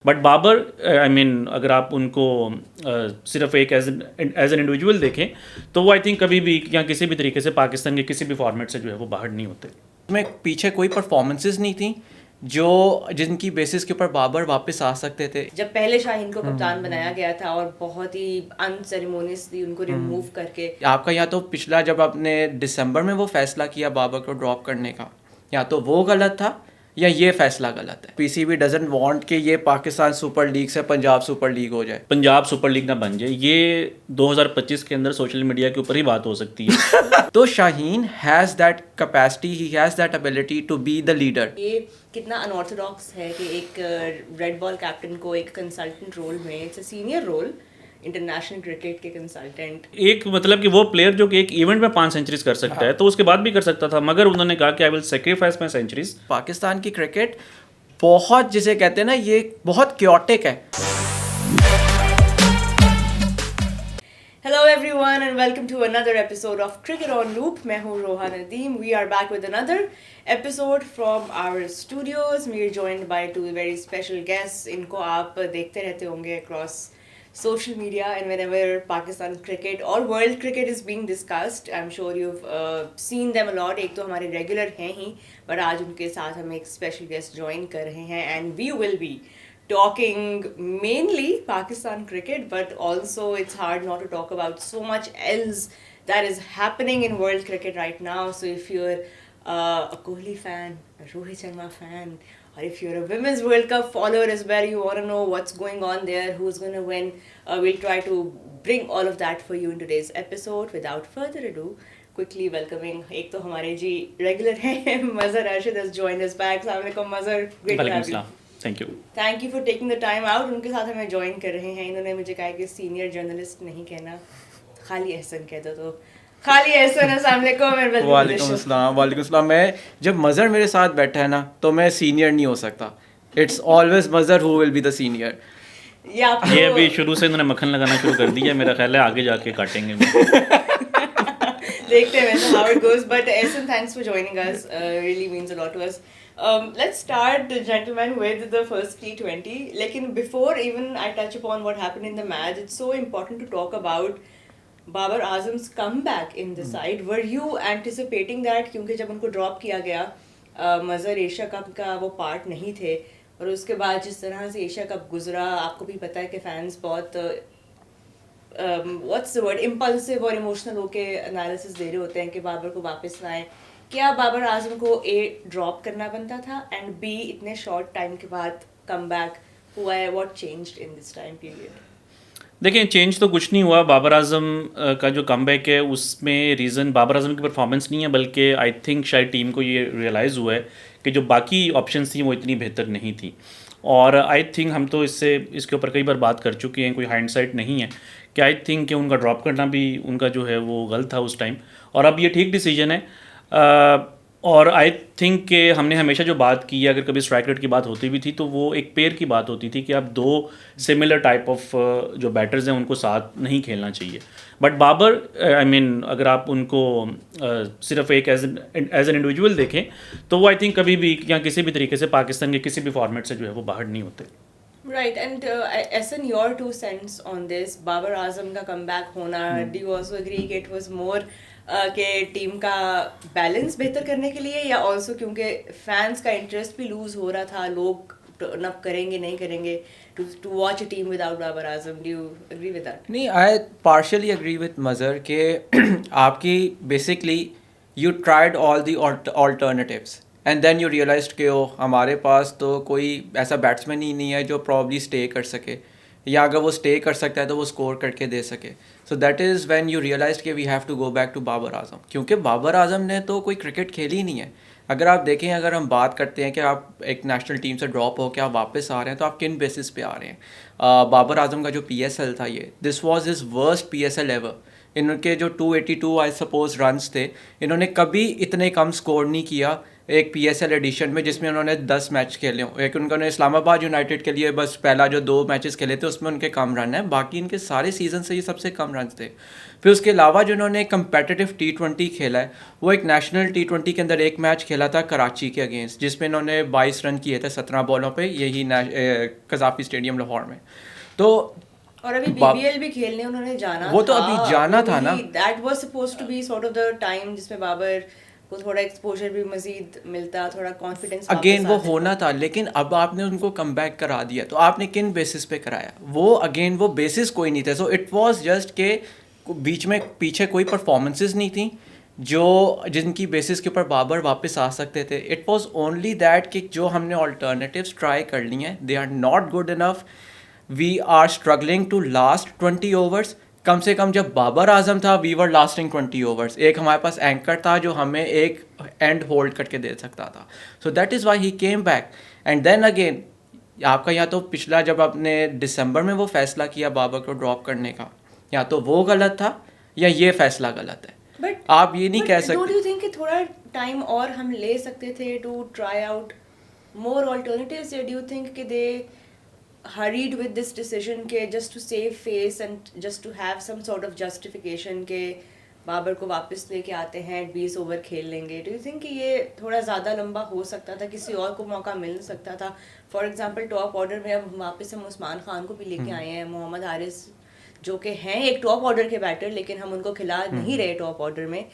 But Babar I mean अगर आप उनको सिर्फ एक एज एन इंडिविजुअल देखें तो वो आई थिंक कभी भी या किसी भी तरीके से पाकिस्तान के किसी भी फॉर्मेट से जो है वो बाहर नहीं होते। में पीछे कोई परफॉर्मेंसेस नहीं थी जो जिनकी बेसिस के ऊपर बाबर वापस आ सकते थे। जब पहले शाहीन को कप्तान बनाया गया था और बहुत ही अनसेरेमोनियसली उनको रिमूव करके आपका या तो पिछला जब आपने दिसंबर में वो फैसला किया बाबर को ड्रॉप करने का, या तो वो गलत था या ये फैसला गलत है। पीसीबी डजंट वांट कि ये पाकिस्तान सुपर लीग से पंजाब सुपर लीग हो जाए, पंजाब सुपर लीग ना बन जाए। ये 2025 के अंदर सोशल मीडिया के ऊपर ही बात हो सकती है। तो Shaheen has that capacity, he has that ability to be the leader. ये कितना अनऑर्थोडॉक्स है कि एक रेड बॉल कैप्टन को एक कंसल्टेंट रोल में, it's a senior role, international cricket के कंसल्टेंट, एक मतलब कि वो प्लेयर जो कि एक इवेंट में 5 सेंचुरीज कर सकता है तो उसके बाद भी कर सकता था, मगर उन्होंने कहा कि I will sacrifice my centuries. Pakistan की क्रिकेट बहुत, जिसे कहते हैं ना, ये बहुत क्योटिक है। Hello everyone and welcome to another episode of Cricket on Loop. मैं हूँ रोहा Nadeem. We are back with another episode from our studios. We are joined by two very special guests. इनको आप देखते रहते होंगे across social media and whenever Pakistan cricket or world cricket is being discussed, I'm sure you've seen them a lot. एक तो हमारे regular हैं ही, but आज उनके साथ हम एक special guest join कर रहे हैं and we will be talking mainly Pakistan cricket, but also it's hard not to talk about so much else that is happening in world cricket right now. So if you're a Kohli fan, a Rohit Sharma fan, or if you're a Women's World Cup follower as well, you want to know what's going on there, who's going to win, we'll try to bring all of that for you in today's episode. Without further ado, quickly welcoming एक तो हमारे जी regular हैं Mazhar Rashid has joined us back. Assalamu alaikum Mazhar, great to have you. Thank you. Thank you for taking the time out. उनके साथ हमें join कर रहे हैं। इन्होंने मुझे कहा कि सीनियर जर्नलिस्ट नहीं कहना, खाली एहसन कह दो, तो खाली एहसन। अस्सलाम वालेकुम। वालेकुम अस्सलाम। वालेकुम अस्सलाम। मैं जब मज़हर मेरे साथ बैठा है ना तो मैं सीनियर नहीं हो सकता। It's always Mazhar who will be the senior. ये अभी शुरू से इन्होंने मक्खन लगाना शुरू कर दिया, मेरा ख्याल है आगे जाके काटेंगे। देखते हैं वैसे how it goes, but Ehsan, thanks for joining us. Really means a lot to us. Let's start, gentlemen, with the first T20. Lekin before even I touch upon what happened in the match, it's so important to talk about Babar Azam's comeback in the side. Were you anticipating that? क्योंकि जब उनको drop किया गया, Mazhar Asia cup का वो part नहीं थे, और उसके बाद जिस तरह से एशिया कप गुजरा, आपको भी पता है कि फैंस बहुत व्हाट्स द वर्ड, इम्पल्सिव और इमोशनल होके एनालिसिस दे रहे होते हैं कि बाबर को वापस लाएं। क्या बाबर आजम को ड्रॉप करना बनता था, एंड बी इतने शॉर्ट टाइम के बाद कम बैक हुआ है, what changed in this time period? देखिए, चेंज तो कुछ नहीं हुआ। बाबर आजम का जो कमबैक है उसमें रीज़न बाबर आजम की परफॉर्मेंस नहीं है, बल्कि आई थिंक शायद टीम को ये रियलाइज़ हुआ है कि जो बाकी ऑप्शंस थी वो इतनी बेहतर नहीं थी। और आई थिंक हम तो इसके ऊपर कई बार बात कर चुके हैं, कोई हाइंडसाइट नहीं है कि आई थिंक कि उनका ड्रॉप करना भी उनका जो है वो गलत था उस टाइम, और अब ये ठीक डिसीजन है। और आई थिंक कि हमने हमेशा जो बात की है, अगर कभी स्ट्राइक रेट की बात होती भी थी तो वो एक पेयर की बात होती थी कि आप दो सिमिलर टाइप ऑफ जो बैटर्स हैं उनको साथ नहीं खेलना चाहिए। बट बाबर आई मीन अगर आप उनको सिर्फ एक एज एन इंडिविजुअल देखें तो वो आई थिंक कभी भी या किसी भी तरीके से पाकिस्तान के किसी भी फॉर्मेट से जो है वो बाहर नहीं होते। Right, and Ehsan, your 2 cents on this, Babar Azam का कमबैक होना, do you also agree कि it was more कि टीम का बैलेंस बेहतर करने के लिए, या ऑल्सो क्योंकि फैंस का इंटरेस्ट भी लूज हो रहा था, लोग टर्न अप करेंगे नहीं करेंगे to watch a team without Babar Azam? Do you agree with that? नहीं, I partially agree with Mazhar के आपकी basically you tried all the alternatives and then you realised कि ओ हमारे पास तो कोई ऐसा बैट्समैन ही नहीं है जो प्रॉब्ली स्टे कर सके, या अगर वो स्टे कर सकता है तो वो स्कोर करके दे सके। So that is when you realise कि we have to go back to Babar Azam, क्योंकि बाबर आजम ने तो कोई क्रिकेट खेली ही नहीं है। अगर आप देखें, अगर हम बात करते हैं कि आप एक नेशनल टीम से ड्रॉप हो के आप वापस आ रहे हैं तो आप किन बेसिस पे आ रहे हैं? बाबर आजम का जो PSL था, ये this was his worst PSL ever. इनके जो 282 आई सपोज रन्स थे, इन्होंने कभी इतने कम स्कोर नहीं किया एक PSL एडिशन में जिसमें उन्होंने 10 मैच खेले हों। एक उन्होंने इस्लामाबाद यूनाइटेड के लिए बस पहला जो 2 मैचेस खेले थे उसमें उनके कम रन है, बाकी इनके सारे सीजन से ये सबसे कम रन थे। फिर उसके अलावा जो उन्होंने कंपेटिटिव T20 खेला है वो एक नेशनल T20 के अंदर एक मैच खेला था कराची के अगेंस्ट, जिसमें इन्होंने 22 रन किए थे 17 बॉलों पे, यही कज़ाफ़ी स्टेडियम लाहौर में। तो और अभी BBL भी खेलने उन्होंने जाना वो तो अभी जाना था ना, that was supposed to be sort of the time जिसमें बाबर को थोड़ा एक्सपोजर भी मजीद मिलता, थोड़ा कॉन्फिडेंस अगेन वो होना था, लेकिन अब आपने उनको कम बैक करा दिया। तो आपने किन बेसिस पे कराया? वो अगेन वो बेसिस कोई नहीं थे। सो इट वाज जस्ट के बीच में पीछे कोई परफॉर्मेंसेस नहीं थी जो जिनकी बेसिस के ऊपर बाबर वापस आ सकते थे। इट वाज ओनली दैट कि जो हमने ऑल्टरनेटिव्स ट्राई कर ली हैं, they are not good enough, we are struggling to last 20 overs. कम से कम जब बाबर आजम था वी वर लास्टिंग 20 ओवर्स। एक हमारे पास एंकर था जो हमें एक एंड होल्ड करके दे सकता था। So that is why he came back. And then again आपका या तो पिछला जब आपने दिसंबर में वो फैसला किया बाबर को ड्रॉप करने का, या तो वो गलत था या ये फैसला गलत है। But, आप ये नहीं कह सकते। डोंट यू थिंक कि थोड़ा टाइम और हम ले सकते थे to try out more alternatives, या डू यू थिंक कि they hurried with this decision के just to save face and just to have some sort of justification के बाबर को वापस लेके आते हैं 20 ओवर खेल लेंगे? डू यू थिंक कि ये थोड़ा ज़्यादा लंबा हो सकता था, किसी और को मौका मिल सकता था? फॉर एग्जांपल टॉप ऑर्डर में अब वापस हम उस्मान खान को भी लेके आए हैं, मोहम्मद हारिस जो कि हैं एक टॉप ऑर्डर के बैटर, लेकिन हम उनको खिला नहीं रहे टॉप ऑर्डर में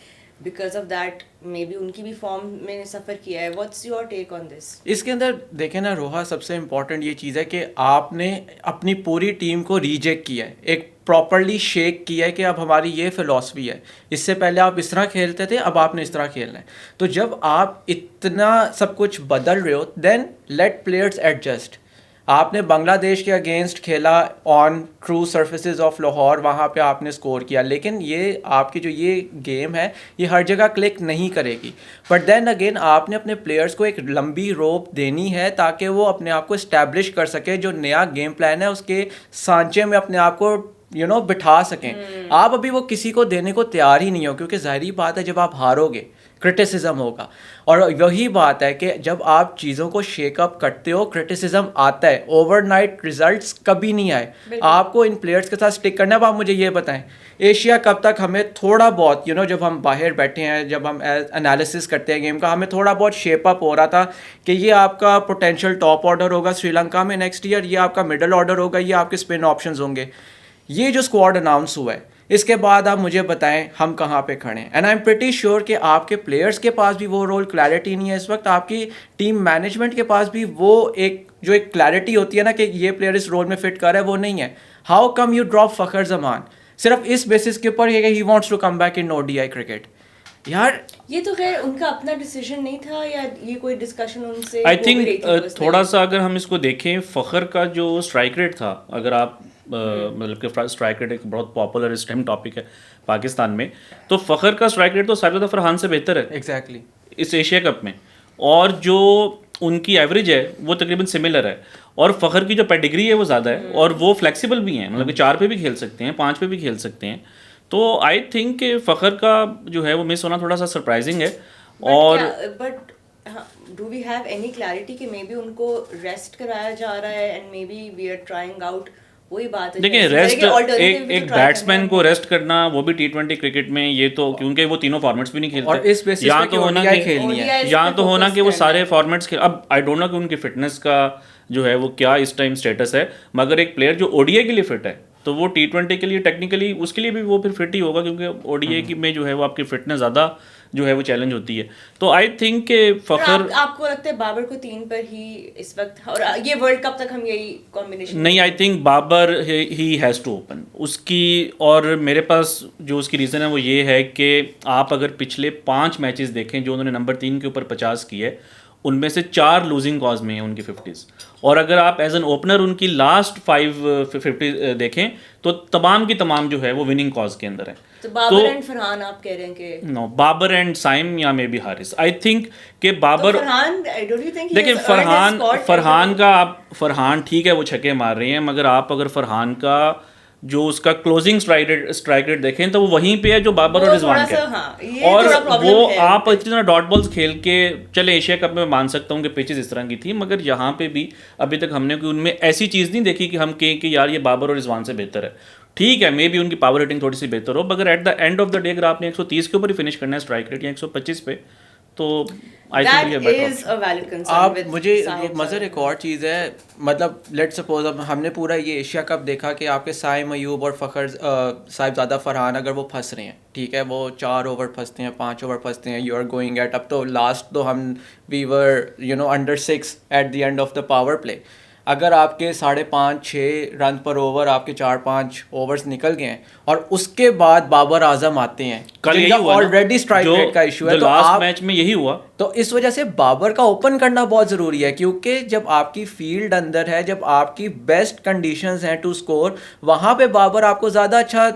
because of that maybe उनकी भी फॉर्म में सफ़र किया है। What's your take on this? इसके अंदर देखें ना रोहा, सबसे इम्पॉर्टेंट ये चीज़ है कि आपने अपनी पूरी टीम को रीजेक्ट किया है, एक प्रॉपरली शेक किया है कि अब हमारी ये फ़िलॉसफी है, इससे पहले आप इस तरह खेलते थे, अब आपने इस तरह खेलना है। तो जब आप इतना सब कुछ बदल रहे हो देन लेट प्लेयर्स एडजस्ट। आपने बांग्लादेश के अगेंस्ट खेला on true surfaces of Lahore, वहाँ पे आपने स्कोर किया, लेकिन ये आपकी जो ये गेम है ये हर जगह क्लिक नहीं करेगी। बट देन अगेन आपने अपने प्लेयर्स को एक लंबी रोप देनी है ताकि वो अपने आप को इस्टेब्लिश कर सके, जो नया गेम प्लान है उसके सांचे में अपने आप को बिठा सकें। आप अभी वो किसी को देने को तैयार ही नहीं हो, क्योंकि ज़ाहिरी बात है जब आप हारोगे क्रिटिसिज्म होगा, और वही बात है कि जब आप चीज़ों को शेकअप करते हो क्रिटिसिज्म आता है। ओवरनाइट रिजल्ट्स कभी नहीं आए, आपको इन प्लेयर्स के साथ स्टिक करना है। अब आप मुझे ये बताएं एशिया कब तक हमें थोड़ा बहुत जब हम बाहर बैठे हैं, जब हम एनालिसिस करते हैं गेम का, हमें थोड़ा बहुत शेप अप हो रहा था कि ये आपका पोटेंशियल टॉप ऑर्डर होगा श्रीलंका में नेक्स्ट ईयर, ये आपका मिडल ऑर्डर होगा, ये आपके स्पिन ऑप्शंस होंगे। ये जो स्क्वाड अनाउंस हुआ है इसके बाद आप मुझे बताएं हम कहाँ पे खड़े हैं। And I am pretty sure कि आपके प्लेयर्स के पास भी वो रोल क्लैरिटी नहीं है इस वक्त, आपकी टीम मैनेजमेंट के पास भी वो एक क्लैरिटी होती है ना कि ये प्लेयर इस रोल में फिट कर रहा है, वो नहीं है। How come you drop Fakhar Zaman सिर्फ इस बेसिस के ऊपर ही wants to come back in ODI cricket? यार ये तो खैर उनका अपना डिसीजन नहीं था, या ये कोई डिस्कशन उनसे? आई थिंक थोड़ा सा अगर हम इसको देखें, फ़खर का जो स्ट्राइक रेट था, अगर आप मतलब कि स्ट्राइक रेट एक बहुत पॉपुलर इस टाइम टॉपिक है पाकिस्तान में, तो फ़खर का स्ट्राइक रेट तो साबित फरहान से बेहतर है एग्जैक्टली इस एशिया कप में, और जो उनकी एवरेज है वो तकरीबन सिमिलर है, और फ़खर की जो पेडिग्री है वो ज़्यादा है, और वो फ्लेक्सिबल भी हैं, मतलब कि 4 पे भी खेल सकते हैं, 5 पे भी खेल सकते हैं। तो आई थिंक कि फ़खर का जो है वो मिस होना थोड़ा सा सरप्राइजिंग है। और but do we have any clarity कि मे बी उनको रेस्ट कराया जा रहा है and maybe we are trying out? वही बात है, देखिए रेस्ट एक बैट्समैन को रेस्ट करना, वो भी T20 क्रिकेट में, ये तो क्योंकि वो तीनों फॉर्मेट्स भी नहीं खेलते, और इस बेसिस पे कि ODI खेलनी है, यहाँ तो होना कि वो सारे फॉर्मेट्स खेल। अब आई डोंट नो कि उनकी फिटनेस का जो है वो क्या इस टाइम स्टेटस है, मगर एक प्लेयर जो ODI के लिए फिट है तो वो T20 के लिए टेक्निकली उसके लिए भी वो फिर फिट ही होगा, क्योंकि ODI में जो है वो आपकी फिटनेस ज़्यादा जो है वो चैलेंज होती है। तो आई थिंक के फ़खर आपको लगता है बाबर को 3 पर ही इस वक्त, और ये वर्ल्ड कप तक हम यही कॉम्बिनेशन? नहीं, I think Babar he has to open उसकी, और मेरे पास जो उसकी रीज़न है वो ये है कि आप अगर पिछले 5 मैचेस देखें जो उन्होंने नंबर 3 के ऊपर 50 किए, उनमें से 4 लूजिंग कॉज में हैं उनकी 50s, और अगर आप एज एन ओपनर उनकी लास्ट 5 देखें तो तमाम की तमाम जो है वो विनिंग कॉज के अंदर है। तो बाबर एंड फरहान आप कह रहे हैं कि नो, बाबर एंड साइम या may be Haris. I think कि बाबर, तो फरहान, डोंट यू थिंक देखिए फरहान का आप फरहान ठीक है वो छक्के मार रहे हैं, मगर आप अगर फरहान का जो उसका क्लोजिंग स्ट्राइक रेट देखें तो वो वहीं पे है जो बाबर और रिजवान का है। हाँ, ये और थोड़ा problem वो है। आप इतनी तरह डॉट बॉल्स खेल के चले एशिया कप में मान सकता हूँ कि पिचेस इस तरह की थी, मगर यहाँ पे भी अभी तक हमने कोई उनमें ऐसी चीज़ नहीं देखी कि हम कहें कि यार ये बाबर और रिजवान से बेहतर है। ठीक है, मे बी उनकी पावर हिटिंग थोड़ी सी बेहतर हो, मगर eight the end of the day अगर आपने 130 के ऊपर ही फिनिश करना है स्ट्राइक रेट या 125 पे, तो आई थिंक That ये better is a valid concern आप with मुझे Sahib मज़र sir. एक और चीज़ है, मतलब लेट सपोज अब हमने पूरा ये एशिया कप देखा कि आपके साइम अयूब और फ़खर साहिबजादा फरहान अगर वो फंस रहे हैं, ठीक है, वो 4 ओवर फंसते हैं, 5 ओवर फंसते हैं, यू आर गोइंग एट, अब तो लास्ट तो हम we were under 6 at the end of the power play. अगर आपके 5.5-6 रन पर ओवर आपके 4-5 ओवर्स निकल गए हैं और उसके बाद बाबर आजम आते हैं, कल यही हुआ ऑलरेडी स्ट्राइक रेट का इशू है, तो लास्ट आप मैच में यही हुआ। तो इस वजह से बाबर का ओपन करना बहुत ज़रूरी है, क्योंकि जब आपकी फील्ड अंदर है, जब आपकी बेस्ट कंडीशंस हैं टू स्कोर, वहाँ पे बाबर आपको ज़्यादा अच्छा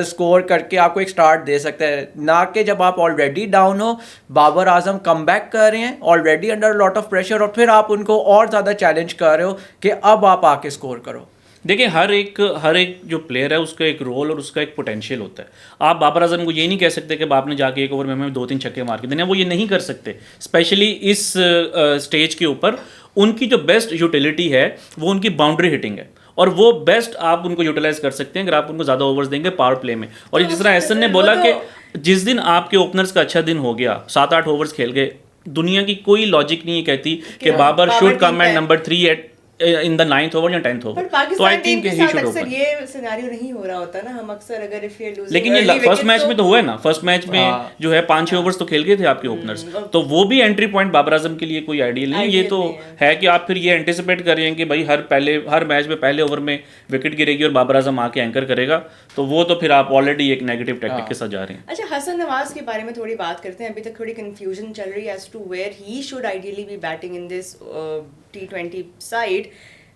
स्कोर करके आपको एक स्टार्ट दे सकता है, ना कि जब आप ऑलरेडी डाउन हो, बाबर आजम कम बैक कर रहे हैं already under lot of pressure, और फिर आप उनको और ज़्यादा चैलेंज कर रहे हो कि अब आप आके स्कोर करो। देखिए, हर एक जो प्लेयर है उसका एक रोल और उसका एक पोटेंशियल होता है। आप बाबर आजम को ये नहीं कह सकते कि आपने जाके एक ओवर में हमें 2-3 छक्के मार के देने, वो ये नहीं कर सकते। स्पेशली इस स्टेज के ऊपर उनकी जो बेस्ट यूटिलिटी है वो उनकी बाउंड्री हिटिंग है, और वो बेस्ट आप उनको यूटिलाइज कर सकते हैं अगर आप उनको ज़्यादा ओवर्स देंगे पावर प्ले में। और जिस तरह एहसन ने बोला कि जिस दिन आपके ओपनर्स का अच्छा दिन हो गया, 7-8 ओवर्स खेल गए, दुनिया की कोई लॉजिक नहीं कहती कि Babar should come at number 3 at in the 9th over या 10th ओवर। तो I think he should open. ये सिनेरियो नहीं हो रहा होता ना, हम अक्सर अगर इफ यू लूजिंग, लेकिन ये फर्स्ट मैच में तो हुआ है ना, फर्स्ट मैच में जो है 5-6 ओवर्स तो खेल गए थे आपके ओपनर्स, तो वो भी एंट्री पॉइंट बाबर आजम के लिए कोई आइडियल नहीं। ये तो है कि आप फिर ये एंटिसिपेट कर रहे हैं कि भाई हर मैच में पहले ओवर में विकेट गिरेगी और बाबर आजम आके एंकर करेगा, तो वो तो फिर आप ऑलरेडी एक नेगेटिव टैक्टिक के साथ जा रहे हैं। अच्छा, हसन नवाज के बारे में थोड़ी बात करते हैं। अभी तक थोड़ी कंफ्यूजन चल रही है as to where he should ideally be batting in this T20 side.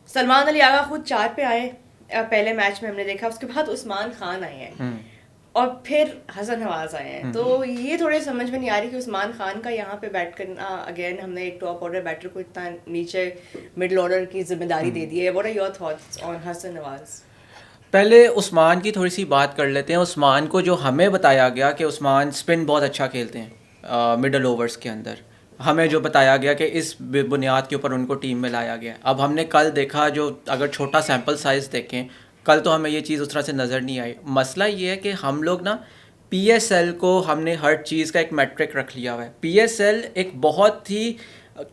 Salman Ali Agha खुद 4 पे आए पहले मैच में, हमने देखा। उसके बाद उस्मान खान आए हैं और फिर हसन नवाज आए हैं। तो ये थोड़े समझ में नहीं आ रही कि उस्मान खान का यहाँ पे बैट करना, अगेन हमने एक टॉप ऑर्डर बैटर को इतना नीचे मिडिल ऑर्डर की जिम्मेदारी दे दी है। What are your thoughts on Hassan Nawaz? पहले उस्मान की थोड़ी सी बात कर लेते हैं। उस्मान को जो हमें बताया गया कि उस्मान स्पिन बहुत अच्छा खेलते हैं मिडल ओवर्स के अंदर, हमें जो बताया गया कि इस बुनियाद के ऊपर उनको टीम में लाया गया। अब हमने कल देखा, जो अगर छोटा सैम्पल साइज़ देखें, कल तो हमें ये चीज़ उस तरह से नज़र नहीं आई। मसला ये है कि हम लोग ना PSL को हमने हर चीज़ का एक मैट्रिक रख लिया हुआ है। PSL एक बहुत ही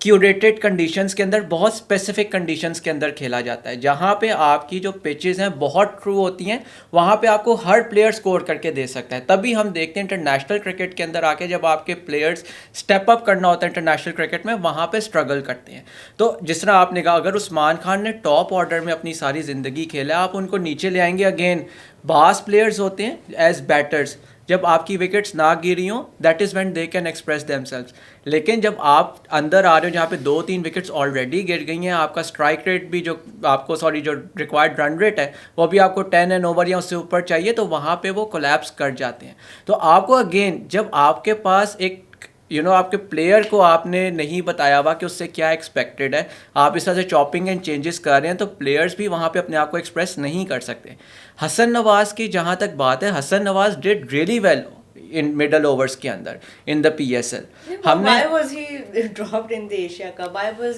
क्यूरेटेड कंडीशंस के अंदर, बहुत स्पेसिफिक कंडीशंस के अंदर खेला जाता है, जहाँ पे आपकी जो पिचेस हैं बहुत ट्रू होती हैं, वहाँ पे आपको हर प्लेयर स्कोर करके दे सकता है। तभी हम देखते हैं इंटरनेशनल क्रिकेट के अंदर आके जब आपके प्लेयर्स स्टेप अप करना होता है इंटरनेशनल क्रिकेट में, वहाँ पे स्ट्रगल करते हैं। तो जिस तरह आपने कहा, अगर उस्मान खान ने टॉप ऑर्डर में अपनी सारी ज़िंदगी खेला, आप उनको नीचे ले आएंगे, अगेन बास प्लेयर्स होते हैं एज बैटर्स, जब आपकी विकेट्स ना गिरी हों, that is when they can express themselves. लेकिन जब आप अंदर आ रहे हो जहाँ पे 2-3 विकेट्स ऑलरेडी गिर गई हैं, आपका स्ट्राइक रेट भी जो रिक्वायर्ड रन रेट है वो भी आपको 10 एंड ओवर या उससे ऊपर चाहिए, तो वहाँ पे वो कोलैप्स कर जाते हैं। तो आपको अगेन, जब आपके पास एक आपके प्लेयर को आपने नहीं बताया हुआ कि उससे क्या एक्सपेक्टेड है, आप इस तरह से चॉपिंग एंड चेंजेस कर रहे हैं, तो प्लेयर्स भी वहाँ पे अपने आप को एक्सप्रेस नहीं कर सकते। हसन नवाज की जहाँ तक बात है, Hassan Nawaz did really well in middle overs के अंदर इन द PSL। हमने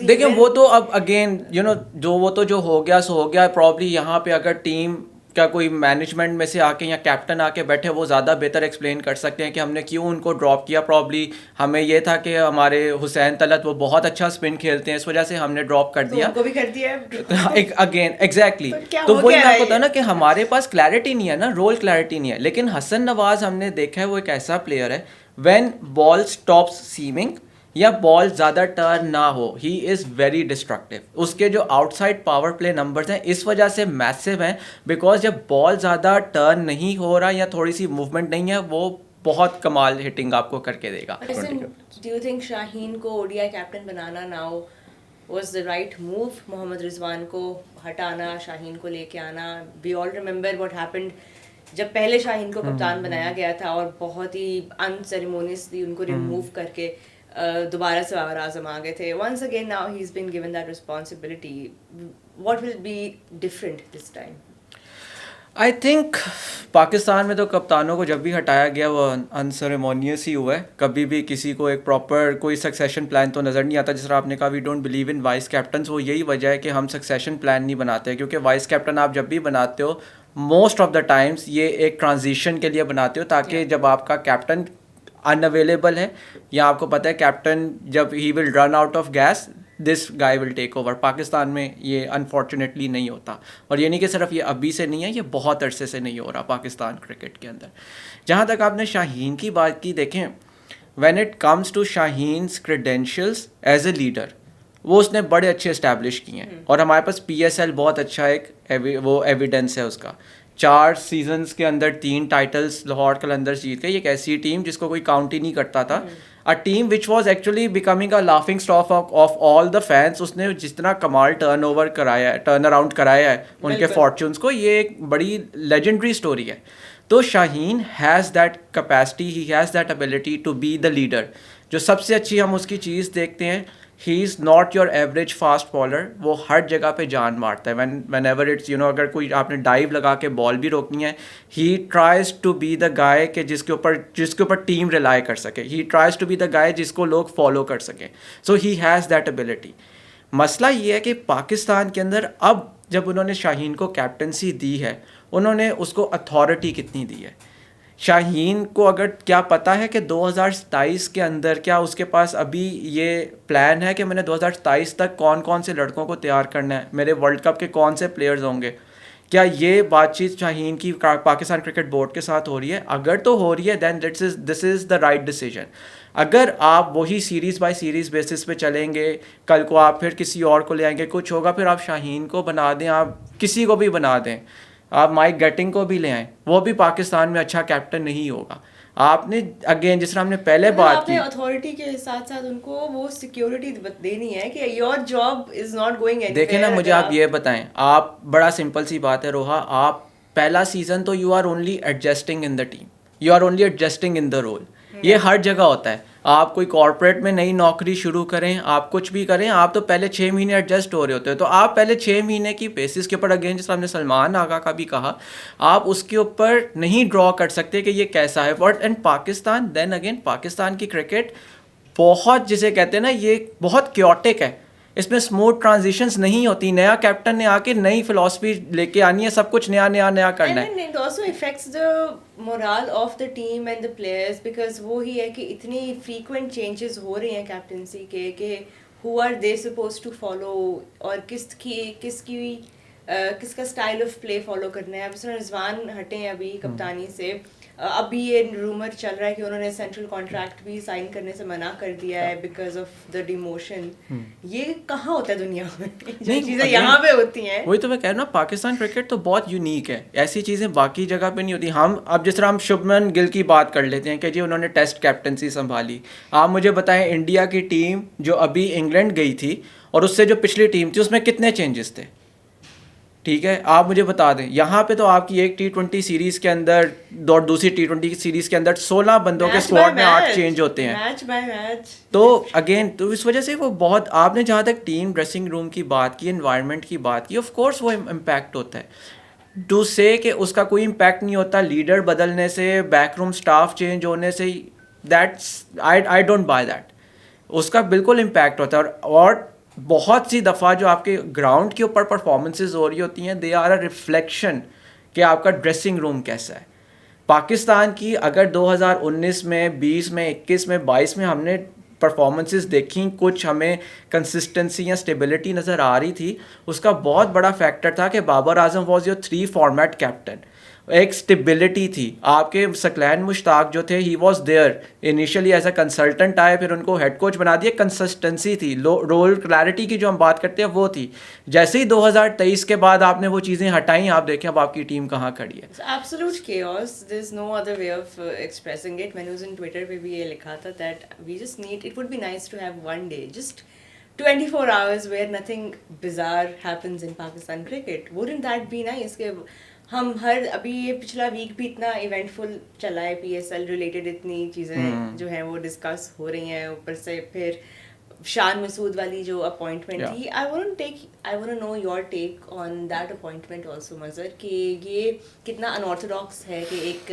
देखिए, वो तो अब अगेन जो हो गया सो हो गया। प्रॉब्ली यहाँ पे अगर टीम का कोई मैनेजमेंट में से आके या कैप्टन आके बैठे, वो ज़्यादा बेहतर एक्सप्लेन कर सकते हैं कि हमने क्यों उनको ड्रॉप किया। प्रॉब्ली हमें ये था कि हमारे हुसैन तलत वो बहुत अच्छा स्पिन खेलते हैं, इस वजह से हमने ड्रॉप कर दिया। तो उनको भी कर दिया अगेन एग्जैक्टली। तो वही मैं आपको बताया ना कि हमारे पास क्लैरिटी नहीं है ना, रोल क्लैरिटी नहीं है। लेकिन हसन नवाज हमने देखा है, वो एक ऐसा प्लेयर है, व्हेन बॉल स्टॉप्स सीमिंग या बॉल ज़्यादा टर्न ना हो, ही इज़ वेरी डिस्ट्रक्टिव। उसके जो आउटसाइड पावर प्ले नंबर्स हैं इस वजह से मैसिव हैं, बिकॉज जब बॉल ज़्यादा टर्न नहीं हो रहा या थोड़ी सी मूवमेंट नहीं है, वो बहुत कमाल हिटिंग आपको करके देगा। डू यू थिंक शाहीन को ODI कैप्टन बनाना now was the right move? Mohammad Rizwan को हटाना, शाहीन को लेके आना। We all remember what happened जब पहले शाहीन को कप्तान बनाया गया था और बहुत ही अनसेरेमोनियसली उनको रिमूव करके दोबारा से बाबर आजम आ गए थे। Once again now he's been given that responsibility. What will be different this time? I think Pakistan में तो कप्तानों को जब भी हटाया गया वो अनसेरेमोनियस ही हुआ है, कभी भी किसी को एक प्रॉपर कोई सक्सेशन प्लान तो नज़र नहीं आता। जिस तरह आपने कहा we don't believe in vice captain, वो यही वजह है कि हम सक्सेशन प्लान नहीं बनाते, क्योंकि वाइस कैप्टन आप जब भी बनाते हो मोस्ट ऑफ द टाइम्स ये एक ट्रांजिशन के लिए बनाते हो, ताकि जब आपका कैप्टन अनअवेलेबल है या आपको पता है कैप्टन जब he will run out of gas this guy will take over. Pakistan में ये अनफॉर्चुनेटली नहीं होता, और ये नहीं कि सिर्फ ये अभी से नहीं है, ये बहुत अरसे से नहीं हो रहा पाकिस्तान क्रिकेट के अंदर। जहाँ तक आपने शाहीन की बात की, देखें when it comes to Shaheen's credentials as a leader, वो उसने बड़े अच्छे इस्टेब्लिश किए हैं, और हमारे पास PSL बहुत अच्छा एक वो एविडेंस है उसका। 4 सीजन्स के अंदर 3 टाइटल्स लाहौर कलंदर्स जीत गई, एक ऐसी टीम जिसको कोई काउंट ही नहीं करता था, a team which was actually becoming a laughing stock of all the fans. उसने जितना कमाल टर्न अराउंड कराया है उनके फॉर्चून्स को, ये एक बड़ी लेजेंडरी स्टोरी है। तो Shaheen has that capacity, he has that ability to be the leader. जो सबसे अच्छी हम उसकी चीज़ देखते हैं, he is not your average fast bowler, वो हर जगह पे जान मारता है। व्हेन एवर इट्स अगर कोई आपने डाइव लगा के बॉल भी रोकनी है, he tries to be the guy के जिसके ऊपर टीम रिलाई कर सके, he tries to be the guy जिसको लोग फॉलो कर सकें। So he has that ability. मसला ये है कि पाकिस्तान के अंदर अब जब उन्होंने शाहीन को कैप्टनसी दी है, उन्होंने उसको अथॉरिटी कितनी दी है। शाहीन को अगर क्या पता है कि 2027 के अंदर क्या उसके पास अभी ये प्लान है कि मैंने 2027 तक कौन कौन से लड़कों को तैयार करना है, मेरे वर्ल्ड कप के कौन से प्लेयर्स होंगे, क्या ये बातचीत शाहीन की पाकिस्तान क्रिकेट बोर्ड के साथ हो रही है? अगर तो हो रही है then this is the right decision. अगर आप वही सीरीज़ बाय सीरीज़ बेसिस पे चलेंगे, कल को आप फिर किसी और को ले आएंगे, कुछ होगा, फिर आप शाहीन को बना दें, आप किसी को भी बना दें, आप माइक गैटिंग को भी ले आएँ, वो भी पाकिस्तान में अच्छा कैप्टन नहीं होगा। आपने अगेन जिस तरह हमने पहले बात की, अथॉरिटी के साथ साथ उनको वो सिक्योरिटी देनी है कि your job is not going anywhere. देखें ना, मुझे आप ये बताएं, आप बड़ा सिंपल सी बात है रोहा, आप पहला सीजन तो you are only adjusting in the team, you are only adjusting in the role. ये हर जगह होता है। आप कोई कॉर्पोरेट में नई नौकरी शुरू करें, आप कुछ भी करें, आप तो पहले 6 महीने एडजस्ट हो रहे होते हैं। तो आप पहले 6 महीने की बेसिस के ऊपर, अगेन जिस हमने सलमान आगा का भी कहा, आप उसके ऊपर नहीं ड्रॉ कर सकते कि ये कैसा है। But and Pakistan, then again Pakistan की क्रिकेट बहुत, जिसे कहते हैं ना, ये बहुत क्योटिक है, इसमें स्मूथ ट्रांजिशंस नहीं होती। नया कैप्टन ने आके नई फिलॉसफी लेके आनी है, सब कुछ नया नया नया करना है। And it also affects the morale of the team and the players, because वो ही है कि इतनी frequent changes हो रही हैं कैप्टनसी के कि who are they supposed to follow, और किसका स्टाइल ऑफ प्ले फॉलो करना है। अब सर रिजवान हटे हैं अभी कप्तानी से, अभी ये रूमर चल रहा है कि उन्होंने सेंट्रल कॉन्ट्रैक्ट भी साइन करने से मना कर दिया है बिकॉज ऑफ द डिमोशन। ये कहाँ होता है दुनिया में? जो चीज़ें यहाँ पे होती हैं। वही तो मैं कह रहा हूँ ना, पाकिस्तान क्रिकेट तो बहुत यूनिक है, ऐसी चीज़ें बाकी जगह पे नहीं होती। हम अब जिस तरह हम शुभमन गिल की बात कर लेते हैं कि जी उन्होंने टेस्ट कैप्टनसी संभाली, आप मुझे बताएं इंडिया की टीम जो अभी इंग्लैंड गई थी और उससे जो पिछली टीम थी उसमें कितने चेंजेस थे? ठीक है, आप मुझे बता दें। यहाँ पे तो आपकी एक T20 सीरीज़ के अंदर और दूसरी T20 सीरीज़ के अंदर 16 बंदों के स्क्वाड में 8 चेंज होते हैं, मैच बाय मैच। तो अगेन तो इस वजह से वो बहुत, आपने जहाँ तक टीम ड्रेसिंग रूम की बात की, एनवायरनमेंट की बात की, ऑफ कोर्स वो इम्पैक्ट होता है। टू से कि उसका कोई इम्पैक्ट नहीं होता लीडर बदलने से, बैकरूम स्टाफ चेंज होने से, that's I don't by that. उसका बिल्कुल इम्पैक्ट होता है। और बहुत सी दफ़ा जो आपके ग्राउंड के ऊपर परफॉर्मेंसेज हो रही होती हैं, दे आर अ रिफ्लेक्शन कि आपका ड्रेसिंग रूम कैसा है। पाकिस्तान की अगर 2019 में, 20 में, 21 में, 22 में हमने परफॉर्मेंसेस देखी, कुछ हमें कंसिस्टेंसी या स्टेबिलिटी नज़र आ रही थी, उसका बहुत बड़ा फैक्टर था कि Babar Azam was your 3 format captain. एक स्टेबिलिटी थी। आपके सकलैन मुश्ताक जो थे, he was there initially as a consultant आए, फिर उनको हेड कोच बना दिया। कंसिस्टेंसी थी, रोल क्लैरिटी की जो हम बात करते हैं वो थी। जैसे ही 2023 के बाद आपने वो चीज़ें हटाई, आप देखें अब आपकी टीम कहाँ खड़ी है। Absolute chaos, there's no other way of expressing it। मैंने उस दिन ट्विटर पे भी ये लिखा था that we just need, it would be nice to have one day, just 24 hours where nothing bizarre happens in Pakistan cricket। Wouldn't that be nice कि हम हर, अभी ये पिछला वीक भी इतना इवेंटफुल चला है, PSL रिलेटेड इतनी चीज़ें जो हैं वो डिस्कस हो रही हैं, ऊपर से फिर शान मसूद वाली जो अपॉइंटमेंट Yeah. थी, I want to know your take on that appointment also Mazhar, कि ये कितना अनऑर्थोडॉक्स है कि एक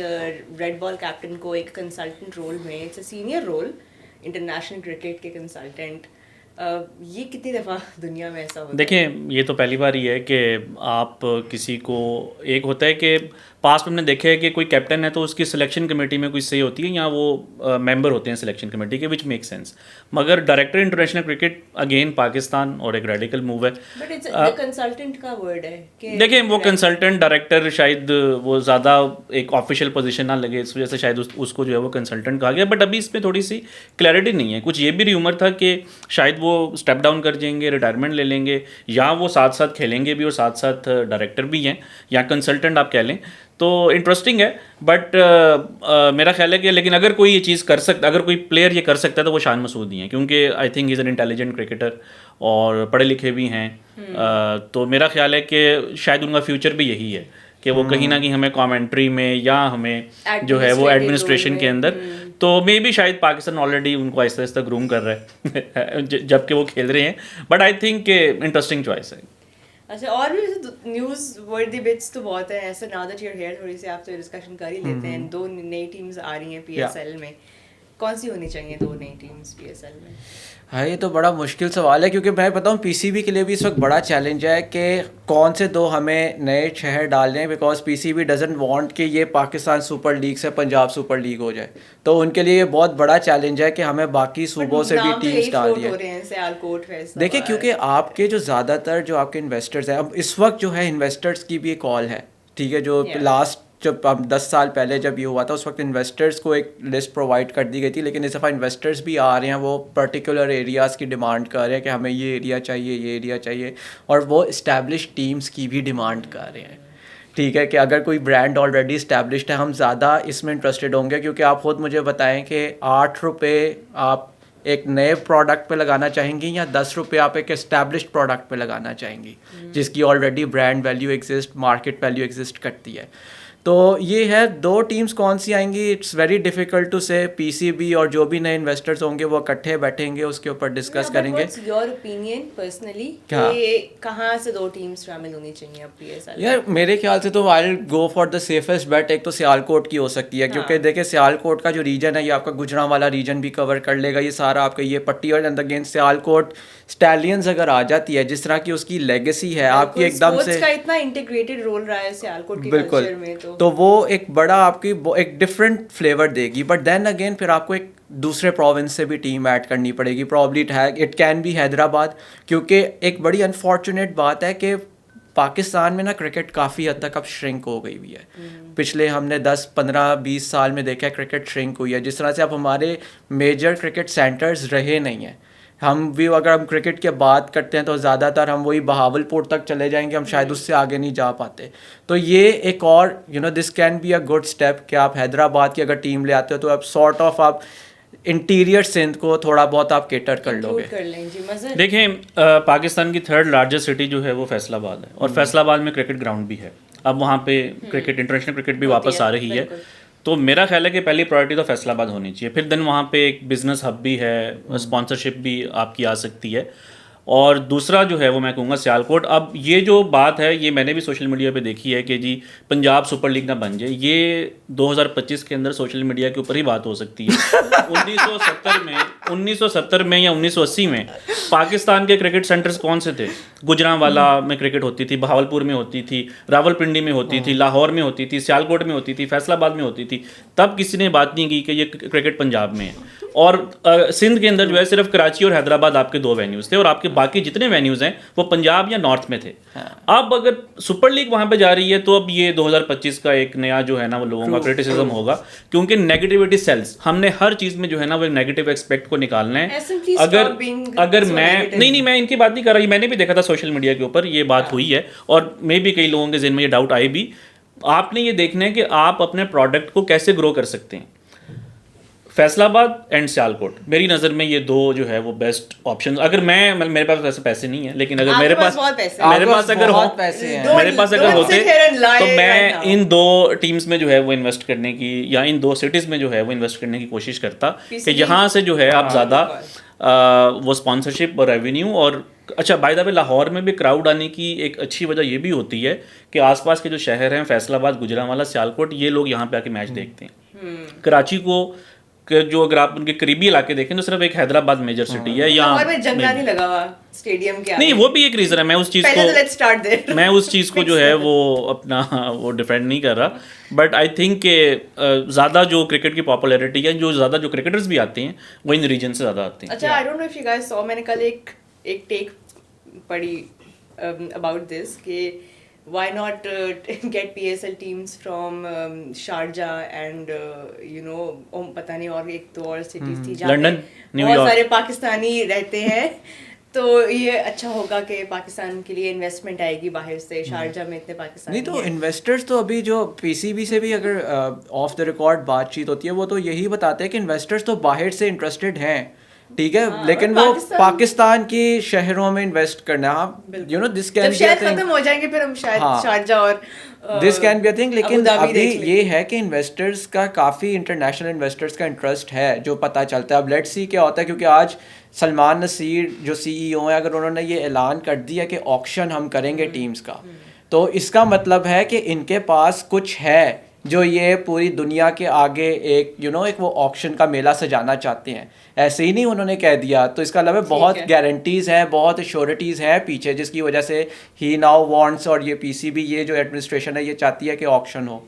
रेड बॉल कैप्टन को एक कंसल्टेंट रोल में, it's a senior role international cricket के कंसल्टेंट, ये कितनी दफ़ा दुनिया में ऐसा होता है? देखिए, ये तो पहली बार ही है कि आप किसी को, एक होता है कि पास्ट में हमने देखा है कि कोई कैप्टन है तो उसकी सिलेक्शन कमेटी में कोई सही होती है या वो मेंबर होते हैं सिलेक्शन कमेटी के, विच मेक सेंस। मगर director international cricket again Pakistan और एक रेडिकल मूव है। बट इट्स कंसल्टेंट का वर्ड है कि देखिए, वो कंसल्टेंट डायरेक्टर शायद वो ज़्यादा एक ऑफिशियल पोजीशन ना लगे, इस वजह से शायद उसको जो है वो कंसल्टेंट कहा गया। बट अभी इसमें थोड़ी सी क्लैरिटी नहीं है। कुछ ये भी र्यूमर था कि शायद वो स्टेप डाउन कर जाएंगे, रिटायरमेंट ले लेंगे, या वो साथ साथ खेलेंगे भी और साथ साथ डायरेक्टर भी हैं, या कंसल्टेंट आप कह लें। तो इंटरेस्टिंग है। बट मेरा ख्याल है कि लेकिन अगर कोई ये चीज़ कर सकता, अगर कोई प्लेयर ये कर सकता है तो वो शान मसूद ही हैं, क्योंकि I think is an intelligent cricketer और पढ़े लिखे भी हैं। तो मेरा ख्याल है कि शायद उनका फ्यूचर भी यही है कि वो कहीं ना कहीं हमें कमेंट्री में या हमें जो है वो एडमिनिस्ट्रेशन के अंदर, तो मे भी शायद पाकिस्तान ऑलरेडी उनको आहिस्ता आहिस्ता ग्रूम कर रहा है जबकि वो खेल रहे हैं। But I think interesting choice है। अच्छा, और भी न्यूज़ वर्दी बिट्स तो बहुत है ऐसे। Now that you are here, थोड़ी सी आपसे डिस्कशन कर ही लेते हैं। 2 नई टीम्स आ रही हैं पीएसएल में, कौन सी होनी चाहिए 2 नई टीम्स पीएसएल में? हाँ, ये तो बड़ा मुश्किल सवाल है, क्योंकि मैं बताऊँ पीसीबी के लिए भी इस वक्त बड़ा चैलेंज है कि कौन से 2 हमें नए शहर डालने हैं, बिकॉज पीसीबी डजंट वांट कि ये पाकिस्तान सुपर लीग से पंजाब सुपर लीग हो जाए। तो उनके लिए ये बहुत बड़ा चैलेंज है कि हमें बाकी सूबों से भी टीम्स डालनी है। देखिए, क्योंकि आपके जो ज़्यादातर जो आपके इन्वेस्टर्स हैं, अब इस वक्त जो है इन्वेस्टर्स की भी कॉल है, ठीक है, जो लास्ट जब अब 10 साल पहले जब ये हुआ था उस वक्त इन्वेस्टर्स को एक लिस्ट प्रोवाइड कर दी गई थी, लेकिन इस दफ़ा इन्वेस्टर्स भी आ रहे हैं, वो पर्टिकुलर एरियाज़ की डिमांड कर रहे हैं कि हमें ये एरिया चाहिए, ये एरिया चाहिए, और वो इस्टेब्लिश टीम्स की भी डिमांड कर रहे हैं। ठीक है, कि अगर कोई ब्रांड ऑलरेडी इस्टेब्लिश्ड है, हम ज़्यादा इसमें इंटरेस्टेड होंगे, क्योंकि आप खुद मुझे बताएं कि 8 रुपये आप एक नए प्रोडक्ट पे लगाना चाहेंगी या 10 रुपये आप एक एस्टैब्लिश्ड प्रोडक्ट पे लगाना चाहेंगी जिसकी already brand value exist, market value exist करती है। तो ये है 2 टीम्स कौन सी आएंगी, इट्स वेरी डिफिकल्ट टू से। पीसीबी और जो भी नए इन्वेस्टर्स होंगे वो इकट्ठे बैठेंगे, उसके ऊपर डिस्कस करेंगे। योर ओपिनियन पर्सनली कि कहाँ से 2 टीम्स शामिल होनी चाहिए अब पीएसएल? यार मेरे ख्याल से तो I will go for the safest bet. एक तो सियालकोट की हो सकती है, क्योंकि देखिए सियालकोट का जो रीजन है ये आपका गुजरांवाला रीजन भी कवर कर लेगा, ये सारा आपका ये पट्टी, और अगेंस्ट सियालकोट स्टैलियंस अगर आ जाती है, जिस तरह की उसकी लेगेसी है आपकी एकदम से, का इतना इंटीग्रेटेड रोल रहा है सियालकोट के बिल्कुल, कल्चर में, तो वो एक बड़ा आपकी एक डिफरेंट फ्लेवर देगी। बट देन अगेन फिर आपको एक दूसरे प्रोविंस से भी टीम ऐड करनी पड़ेगी, probably it can be Hyderabad, क्योंकि एक बड़ी अनफॉर्चुनेट बात है कि पाकिस्तान में ना क्रिकेट काफ़ी हद तक अब श्रिंक हो गई हुई है। पिछले हमने 10, 15, 20 साल में देखा है क्रिकेट श्रिंक हुई है, जिस तरह से अब हमारे मेजर क्रिकेट सेंटर्स रहे नहीं हैं। हम भी अगर हम क्रिकेट की बात करते हैं तो ज़्यादातर हम वही बहावलपुर तक चले जाएंगे, हम शायद उससे आगे नहीं जा पाते। तो ये एक और this can be a good step कि आप हैदराबाद की अगर टीम ले आते हो तो आप सॉर्ट ऑफ आप इंटीरियर सिंध को थोड़ा बहुत आप केटर कर लोगे। देखें, पाकिस्तान की 3rd लार्जेस्ट सिटी जो है वो फैसलाबाद है, और फैसलाबाद में क्रिकेट ग्राउंड भी है। अब वहाँ पे क्रिकेट, इंटरनेशनल क्रिकेट भी वापस आ रही है। तो मेरा ख्याल है कि पहली प्रायोरिटी तो फैसलाबाद होनी चाहिए, फिर देन वहाँ पे एक बिजनेस हब भी है, स्पॉन्सरशिप भी आपकी आ सकती है, और दूसरा जो है वो मैं कहूँगा सियालकोट। अब ये जो बात है ये मैंने भी सोशल मीडिया पे देखी है कि जी पंजाब सुपर लीग ना बन जाए, ये 2025 के अंदर सोशल मीडिया के ऊपर ही बात हो सकती है। 1970 में या 1980 में पाकिस्तान के क्रिकेट सेंटर्स कौन से थे? गुजरांवाला में क्रिकेट होती थी, बहावलपुर में होती थी, रावलपिंडी में होती थी, लाहौर में होती थी, सियालकोट में होती थी, फैसलाबाद में होती थी। तब किसी ने बात नहीं की कि ये क्रिकेट पंजाब में है। और सिंध के अंदर जो है सिर्फ कराची और हैदराबाद आपके 2 वेन्यूज़ थे, और आपके बाकी जितने वेन्यूज़ हैं वो पंजाब या नॉर्थ में थे। अब अगर सुपर लीग वहाँ पे जा रही है तो अब ये 2025 का एक नया जो है ना वो लोगों का क्रिटिसिज्म होगा, क्योंकि नेगेटिविटी सेल्स। हमने हर चीज़ में जो है ना वो नेगेटिव एक्सपेक्ट को निकालना है। अगर मैं इनकी बात नहीं कर रही, मैंने भी देखा था सोशल मीडिया के ऊपर ये बात हुई है, और मे भी कई लोगों के ज़हन में ये डाउट आई भी। आपने ये देखना है कि आप अपने प्रोडक्ट को कैसे ग्रो कर सकते हैं। फैसलाबाद एंड सियालकोट मेरी नज़र में ये दो जो है वो बेस्ट ऑप्शन। अगर मेरे पास वैसे पैसे नहीं है, लेकिन अगर आपके मेरे पास पास बहुत पैसे हैं। मेरे पास अगर हो बहुत पैसे हैं। मेरे पास अगर Don't होते sit here and lie तो right मैं now. इन दो टीम्स में जो है वो इन्वेस्ट करने की, या इन दो सिटीज़ में जो है वो इन्वेस्ट करने की कोशिश करता कि PCB यहाँ से जो है आप ज़्यादा बिल्कुल। वो स्पॉन्सरशिप और रेवेन्यू और अच्छा बाय द वे लाहौर में भी क्राउड आने की एक अच्छी वजह ये भी होती है कि आसपास के जो शहर हैं फैसलाबाद, गुजरांवाला, सियालकोट, ये लोग यहाँ पे आके मैच देखते हैं। कराची को जो अगर आप उनके करीबी इलाके देखें तो सिर्फ एक हैदराबाद मेजर सिटी है या लाहौर में जंगला नहीं लगा हुआ स्टेडियम के आगे। नहीं, वो भी एक रीज़न है। मैं उस चीज़ पहले तो को let's start there. मैं उस चीज़ को जो है वो अपना वो डिफेंड नहीं कर रहा, बट आई थिंक कि ज़्यादा जो क्रिकेट की पॉपुलैरिटी है, जो ज़्यादा जो क्रिकेटर्स भी आते हैं वो इन रीजन से ज़्यादा आते हैं। अच्छा, I don't know if you guys saw, मैंने कल एक टेक पढ़ी अबाउट दिस कि why not get PSL teams from Sharjah and पता नहीं और एक दो और सिटीज थी जहाँ लंदन, पे न्यूयॉर्क। बहुत सारे पाकिस्तानी रहते हैं, तो ये अच्छा होगा कि पाकिस्तान के लिए इन्वेस्टमेंट आएगी बाहर से। शारजा में इतने पाकिस्तानी नहीं तो हैं। इन्वेस्टर्स तो अभी जो पीसीबी से भी अगर ऑफ द रिकॉर्ड बातचीत होती है वो तो यही बताते हैं कि इन्वेस्टर्स तो बाहर से इंटरेस्टेड हैं, ठीक है, हाँ, लेकिन और वो पाकिस्तान के शहरों में इन्वेस्ट करना, यू नो दिस कैन जब शहर खत्म हो जाएंगे फिर हम शायद हाँ। शारजा और this can be I think, लेकिन अबू धाबी अभी देख लें। ये है कि इन्वेस्टर्स का काफ़ी इंटरनेशनल इन्वेस्टर्स का इंटरेस्ट है जो पता चलता है। अब लेट्स सी क्या होता है, क्योंकि आज सलमान नसीर जो सीईओ है, अगर उन्होंने ये ऐलान कर दिया कि ऑक्शन हम करेंगे टीम्स का, तो इसका मतलब है कि इनके पास कुछ है जो ये पूरी दुनिया के आगे एक एक वो ऑक्शन का मेला सजाना चाहते हैं। ऐसे ही नहीं उन्होंने कह दिया, तो इसका मतलब है बहुत है। गारंटीज़ हैं, बहुत श्योरिटीज़ हैं पीछे, जिसकी वजह से ही नाउ वांट्स, और ये पीसीबी ये जो एडमिनिस्ट्रेशन है ये चाहती है कि ऑक्शन हो।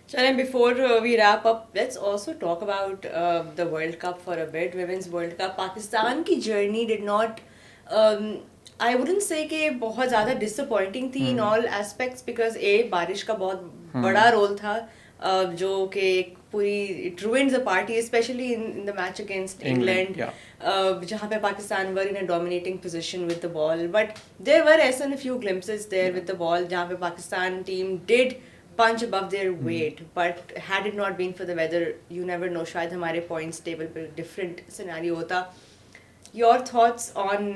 चलें, before we wrap up, let's also talk about the World Cup for a bit. Women's World Cup, Pakistan की journey did not, I wouldn't say कि बहुत ज़्यादा disappointing थी in all aspects, because बारिश का बहुत बड़ा रोल था जो कि एक पूरी it ruined the party, especially in the match against England, जहाँ पे Pakistan were in a dominating position with the ball, but there were a few glimpses there with the ball जहाँ पे Pakistan team did punch above their weight, but had it not been for the weather, you never know, शायद हमारे points table पे different scenario होता। Your thoughts on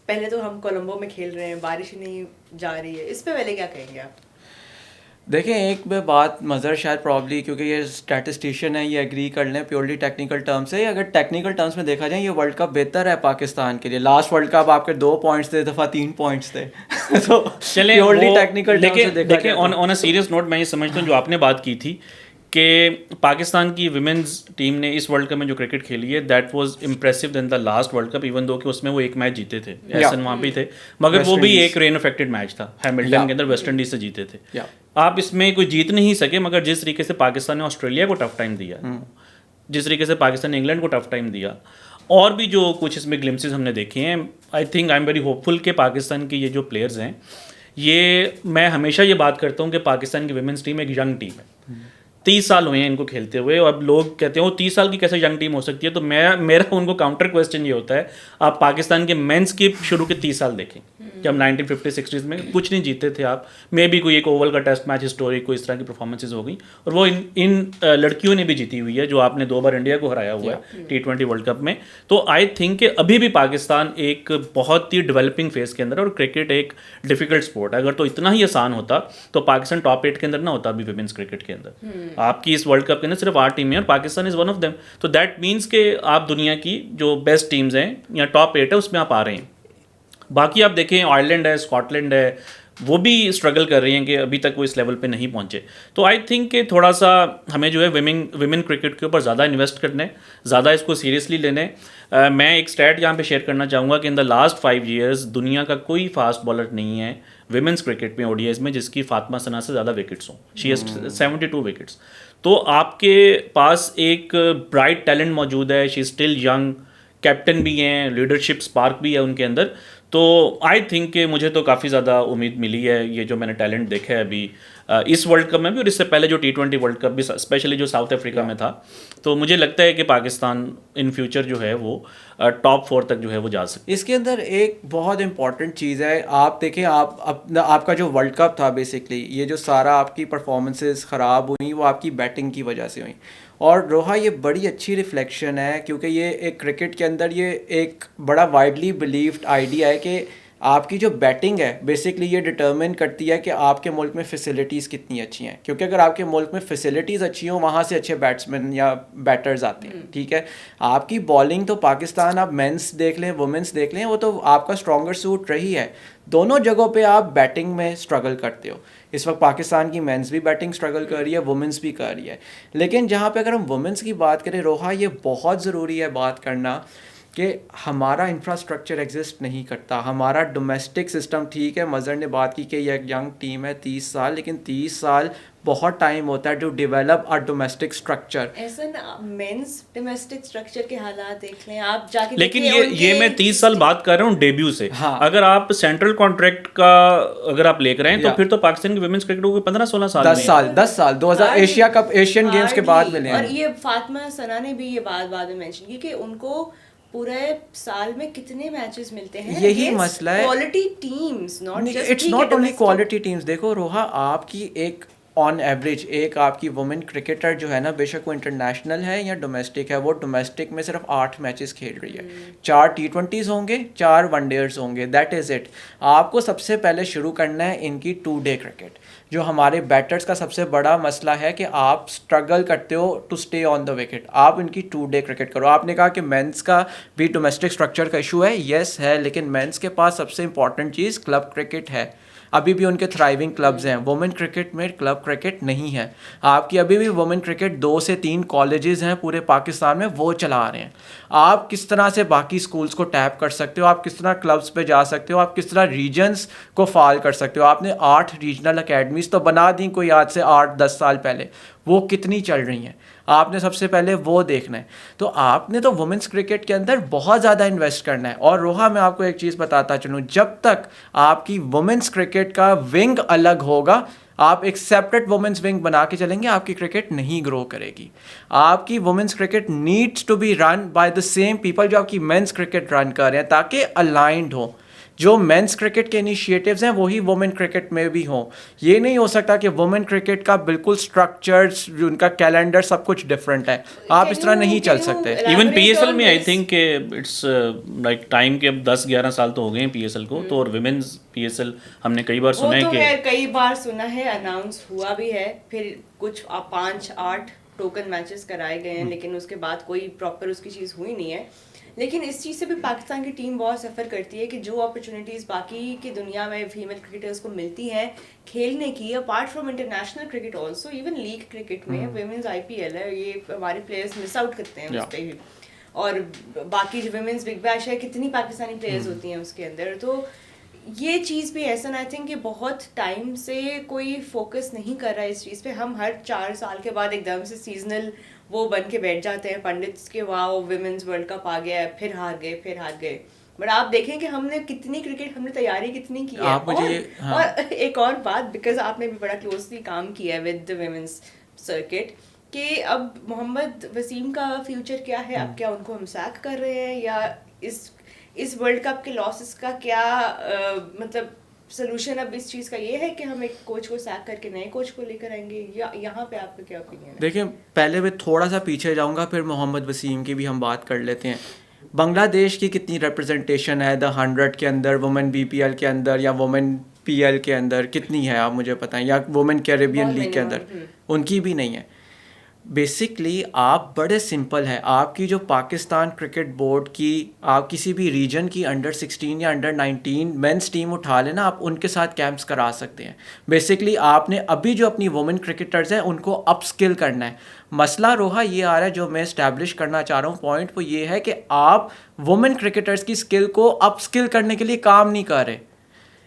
पहले तो हम कोलंबो में खेल रहे हैं, बारिश ही नहीं जा रही है, इस पे पहले क्या कहेंगे आप? देखें, एक बात मज़र शायद प्रॉब्ली, क्योंकि ये स्टैटिस्टिशियन है, ये एग्री कर लें प्योरली टेक्निकल टर्म से। अगर टेक्निकल टर्म्स में देखा जाए ये वर्ल्ड कप बेहतर है पाकिस्तान के लिए। लास्ट वर्ल्ड कप आपके 2 पॉइंट्स थे, दफ़ा 3 पॉइंट्स थे। तो चलें, प्योरली टेक्निकल टर्म से देखा देखें ऑन अ सीरियस नोट, मैं ये समझता हूँ जो आपने बात की थी कि पाकिस्तान की विमेंस टीम ने इस वर्ल्ड कप में जो क्रिकेट खेली है that was impressive then the last World Cup, even though कि उसमें वो एक मैच जीते थे, एहसन वहाँ भी थे, मगर वो भी एक रेन अफेक्टेड मैच था, हैमिल्टन के अंदर वेस्ट इंडीज से जीते थे। आप इसमें कोई जीत नहीं सके, मगर जिस तरीके से पाकिस्तान ने ऑस्ट्रेलिया को टफ टाइम दिया, जिस तरीके से पाकिस्तान ने इंग्लैंड को टफ टाइम दिया, और भी जो कुछ इसमें ग्लिम्सेस हमने देखे हैं, I think I am very hopeful कि पाकिस्तान के ये जो प्लेयर्स हैं, ये मैं हमेशा ये बात करता हूँ कि पाकिस्तान की विमेंस टीम एक यंग टीम है। 30 साल हुए हैं इनको खेलते हुए, और अब लोग कहते हैं वो 30 साल की कैसे यंग टीम हो सकती है, तो मेरा उनको काउंटर क्वेश्चन ये होता है, आप पाकिस्तान के मेंस की शुरू के 30 साल देखें, जब 1950-60s में कुछ नहीं जीते थे आप, मे बी कोई एक ओवल का टेस्ट मैच हिस्टोरिक कोई इस तरह की परफॉर्मेंसेज हो गई, और वो इन लड़कियों ने भी जीती हुई है, जो आपने 2 बार इंडिया को हराया हुआ है T20 वर्ल्ड कप में। तो आई थिंक कि अभी भी पाकिस्तान एक बहुत ही डेवलपिंग फेज के अंदर, और क्रिकेट एक डिफिकल्ट स्पोर्ट है। अगर तो इतना ही आसान होता तो पाकिस्तान टॉप 8 के अंदर ना होता अभी विमेंस क्रिकेट के अंदर। आपकी इस वर्ल्ड कप के अंदर सिर्फ 8 टीमें हैं और Pakistan is one of them, तो दैट मीन्स कि आप दुनिया की जो बेस्ट टीम्स हैं या टॉप 8 है उसमें आप आ रहे हैं। बाकी आप देखें आयरलैंड है, स्कॉटलैंड है, वो भी स्ट्रगल कर रही हैं कि अभी तक वो इस लेवल पे नहीं पहुंचे। तो आई थिंक कि थोड़ा सा हमें जो है विमेन क्रिकेट के ऊपर ज़्यादा इन्वेस्ट करना है, ज़्यादा इसको सीरियसली लेना है। मैं एक स्टैट यहाँ पे शेयर करना चाहूँगा कि इन द लास्ट 5 years दुनिया का कोई फास्ट बॉलर नहीं है विमेंस क्रिकेट में ओडीआईज में जिसकी फातिमा सना से ज़्यादा विकेट्स हों। She has 72 wickets. तो आपके पास एक ब्राइट टैलेंट मौजूद है, she is still young, captain भी हैं, लीडरशिप स्पार्क भी है उनके अंदर। तो आई थिंक कि मुझे तो काफ़ी ज़्यादा उम्मीद मिली है, ये जो मैंने टैलेंट देखा है अभी इस वर्ल्ड कप में भी, और इससे पहले जो T20 वर्ल्ड कप भी स्पेशली जो साउथ अफ्रीका में था। तो मुझे लगता है कि पाकिस्तान इन फ्यूचर जो है वो टॉप 4 तक जो है वो जा सकती इसके अंदर एक बहुत इंपॉर्टेंट चीज़ है, आप देखें, आप अपना आपका जो वर्ल्ड कप था बेसिकली, ये जो सारा आपकी परफॉर्मेंसेस ख़राब हुई वो आपकी बैटिंग की वजह से हुई। और रोहा, ये बड़ी अच्छी रिफ्लेक्शन है, क्योंकि ये एक क्रिकेट के अंदर ये एक बड़ा वाइडली बिलीव्ड आइडिया है कि आपकी जो बैटिंग है बेसिकली ये डिटरमिन करती है कि आपके मुल्क में फ़ैसिलिटीज़ कितनी अच्छी हैं, क्योंकि अगर आपके मुल्क में फ़ैसिलिटीज़ अच्छी हों वहाँ से अच्छे बैट्समैन या बैटर्स आते हैं, ठीक है। आपकी बॉलिंग तो पाकिस्तान, आप मेंस देख लें, वुमेंस देख लें, वो तो आपका स्ट्रॉन्गर सूट रही है। दोनों जगहों पे आप बैटिंग में स्ट्रगल करते हो। इस वक्त पाकिस्तान की मेंस भी बैटिंग स्ट्रगल कर रही है, वुमेंस भी कर रही है। लेकिन जहाँ पे अगर हम वुमेंस की बात करें रोहा, ये बहुत ज़रूरी है बात करना कि हमारा इंफ्रास्ट्रक्चर एग्जिस्ट नहीं करता। हमारा डोमेस्टिक सिस्टम, ठीक है, मज़र ने बात की कि ये एक यंग टीम है 30 साल, लेकिन 30 साल बहुत टाइम होता है to develop a domestic structure. ऐसा ना, मेंस डोमेस्टिक स्ट्रक्चर के हालात देख लें आप जाके, लेकिन देखिए ये मैं 30 साल बात कर रहा हूँ डेब्यू से। हाँ। अगर आप सेंट्रल कॉन्ट्रैक्ट का अगर आप लेकर आए तो या। फिर तो पाकिस्तान की वुमेन्स क्रिकेट को 15-16 साल 10 साल 2000 एशिया कप, एशियन गेम्स के बाद मिले और हैं। ये फातिमा सना ने भी ये बात बाद में मेंशन की कि उनको पूरे साल में कितने मैचेस मिलते हैं। यही मसला है। Quality teams, not just, it's not only quality teams. देखो रोहा, आपकी एक ऑन एवरेज एक आपकी वुमेन क्रिकेटर जो है ना, बेशक वो इंटरनेशनल है या डोमेस्टिक है, वो डोमेस्टिक में सिर्फ 8 मैचेस खेल रही है। 4 T20s होंगे, 4 वनडेज होंगे, दैट इज़ इट। आपको सबसे पहले शुरू करना है इनकी 2 डे क्रिकेट। जो हमारे बैटर्स का सबसे बड़ा मसला है कि आप स्ट्रगल करते हो to stay on the wicket. आप इनकी 2 डे क्रिकेट करो। आपने कहा कि मेंस का भी डोमेस्टिक स्ट्रक्चर का इशू है, येस है, लेकिन मेंस के पास सबसे इंपॉर्टेंट चीज़ क्लब क्रिकेट है। अभी भी उनके थ्राइविंग क्लब्स हैं। वुमेन क्रिकेट में क्लब क्रिकेट नहीं है। आपकी अभी भी वुमेन क्रिकेट 2 से 3 कॉलेजेस हैं पूरे पाकिस्तान में, वो चला रहे हैं। आप किस तरह से बाकी स्कूल्स को टैप कर सकते हो, आप किस तरह क्लब्स पे जा सकते हो, आप किस तरह रीजन्स को फॉल कर सकते हो। आपने 8 रीजनल अकेडमीज़ तो बना दी कोई आज से 8-10 साल पहले, वो कितनी चल रही हैं, आपने सबसे पहले वो देखना है। तो आपने तो वुमेंस क्रिकेट के अंदर बहुत ज़्यादा इन्वेस्ट करना है। और रोहा, मैं आपको एक चीज़ बताता चलूँ, जब तक आपकी वुमेंस क्रिकेट का विंग अलग होगा, आप एक सेपरेट वुमेंस विंग बना के चलेंगे, आपकी क्रिकेट नहीं ग्रो करेगी। आपकी women's cricket needs to be run by the same people जो आपकी मेंस क्रिकेट रन कर रहे हैं, ताकि अलाइंड हो। जो मेंस क्रिकेट के इनिशिएटिव्स हैं वही वुमेन क्रिकेट में भी हों। ये नहीं हो सकता कि वुमेन क्रिकेट का बिल्कुल स्ट्रक्चर्स, उनका कैलेंडर सब कुछ डिफरेंट है। आप इस तरह नहीं चल सकते। इवन पीएसएल में I think it's like time के अब 10-11 साल तो हो गए हैं पीएसएल को, तो और विमेंस पीएसएल हमने कई बार सुना है वो तो कि है, कई बार सुना है, अनाउंस हुआ भी है, फिर कुछ 5-8 टोकन मैचेस कराए गए हैं, लेकिन उसके बाद कोई प्रॉपर उसकी चीज़ हुई नहीं है। लेकिन इस चीज़ से भी पाकिस्तान की टीम बहुत सफ़र करती है कि जो अपॉर्चुनिटीज़ बाकी की दुनिया में फीमेल क्रिकेटर्स को मिलती हैं खेलने की, apart from international cricket also, even league cricket में वुमेन्स IPL है, ये हमारे प्लेयर्स मिस आउट करते हैं उस पर भी। और बाकी जो वुमेन्स बिग बैश है, कितनी पाकिस्तानी प्लेयर्स होती हैं उसके अंदर। तो ये चीज़ भी ऐसा ना, आई थिंक कि बहुत टाइम से कोई फोकस नहीं कर रहा है इस चीज़ पे। हम हर 4 साल के बाद एकदम से सीजनल वो बन के बैठ जाते हैं पंडित्स के, वाह विमेंस वर्ल्ड कप आ गया है, फिर हार गए। बट आप देखें कि हमने कितनी क्रिकेट, हमने तैयारी कितनी की है। और एक और बात, बिकॉज आपने भी बड़ा क्लोजली काम किया है विद द विमेंस सर्किट, कि अब मोहम्मद वसीम का फ्यूचर क्या है? अब क्या उनको हम सैक कर रहे हैं, या इस वर्ल्ड कप के लॉसेस का क्या मतलब सोल्यूशन अब इस चीज़ का ये है कि हम एक कोच को सैक करके नए कोच को लेकर आएंगे, या यहाँ पे आपका क्या ओपिनियन है? देखिए, पहले मैं थोड़ा सा पीछे जाऊँगा, फिर मोहम्मद वसीम की भी हम बात कर लेते हैं। बांग्लादेश की कितनी रिप्रेजेंटेशन है द 100 के अंदर, वुमेन BPL के अंदर या वुमेन PL के अंदर कितनी है आप मुझे बताएं, या वुमेन कैरेबियन लीग के अंदर? उनकी भी नहीं है। बेसिकली आप बड़े सिंपल है, आपकी जो पाकिस्तान क्रिकेट बोर्ड की, आप किसी भी रीजन की अंडर 16 या अंडर 19 मेंस टीम उठा लेना, आप उनके साथ कैंप्स करा सकते हैं। बेसिकली आपने अभी जो अपनी वुमेन क्रिकेटर्स हैं उनको अपस्किल करना है। मसला रोहा ये आ रहा है, जो मैं इस्टेब्लिश करना चाह रहा हूँ पॉइंट, वो ये है कि आप वुमेन क्रिकेटर्स की स्किल को अपस्किल करने के लिए काम नहीं कर रहे।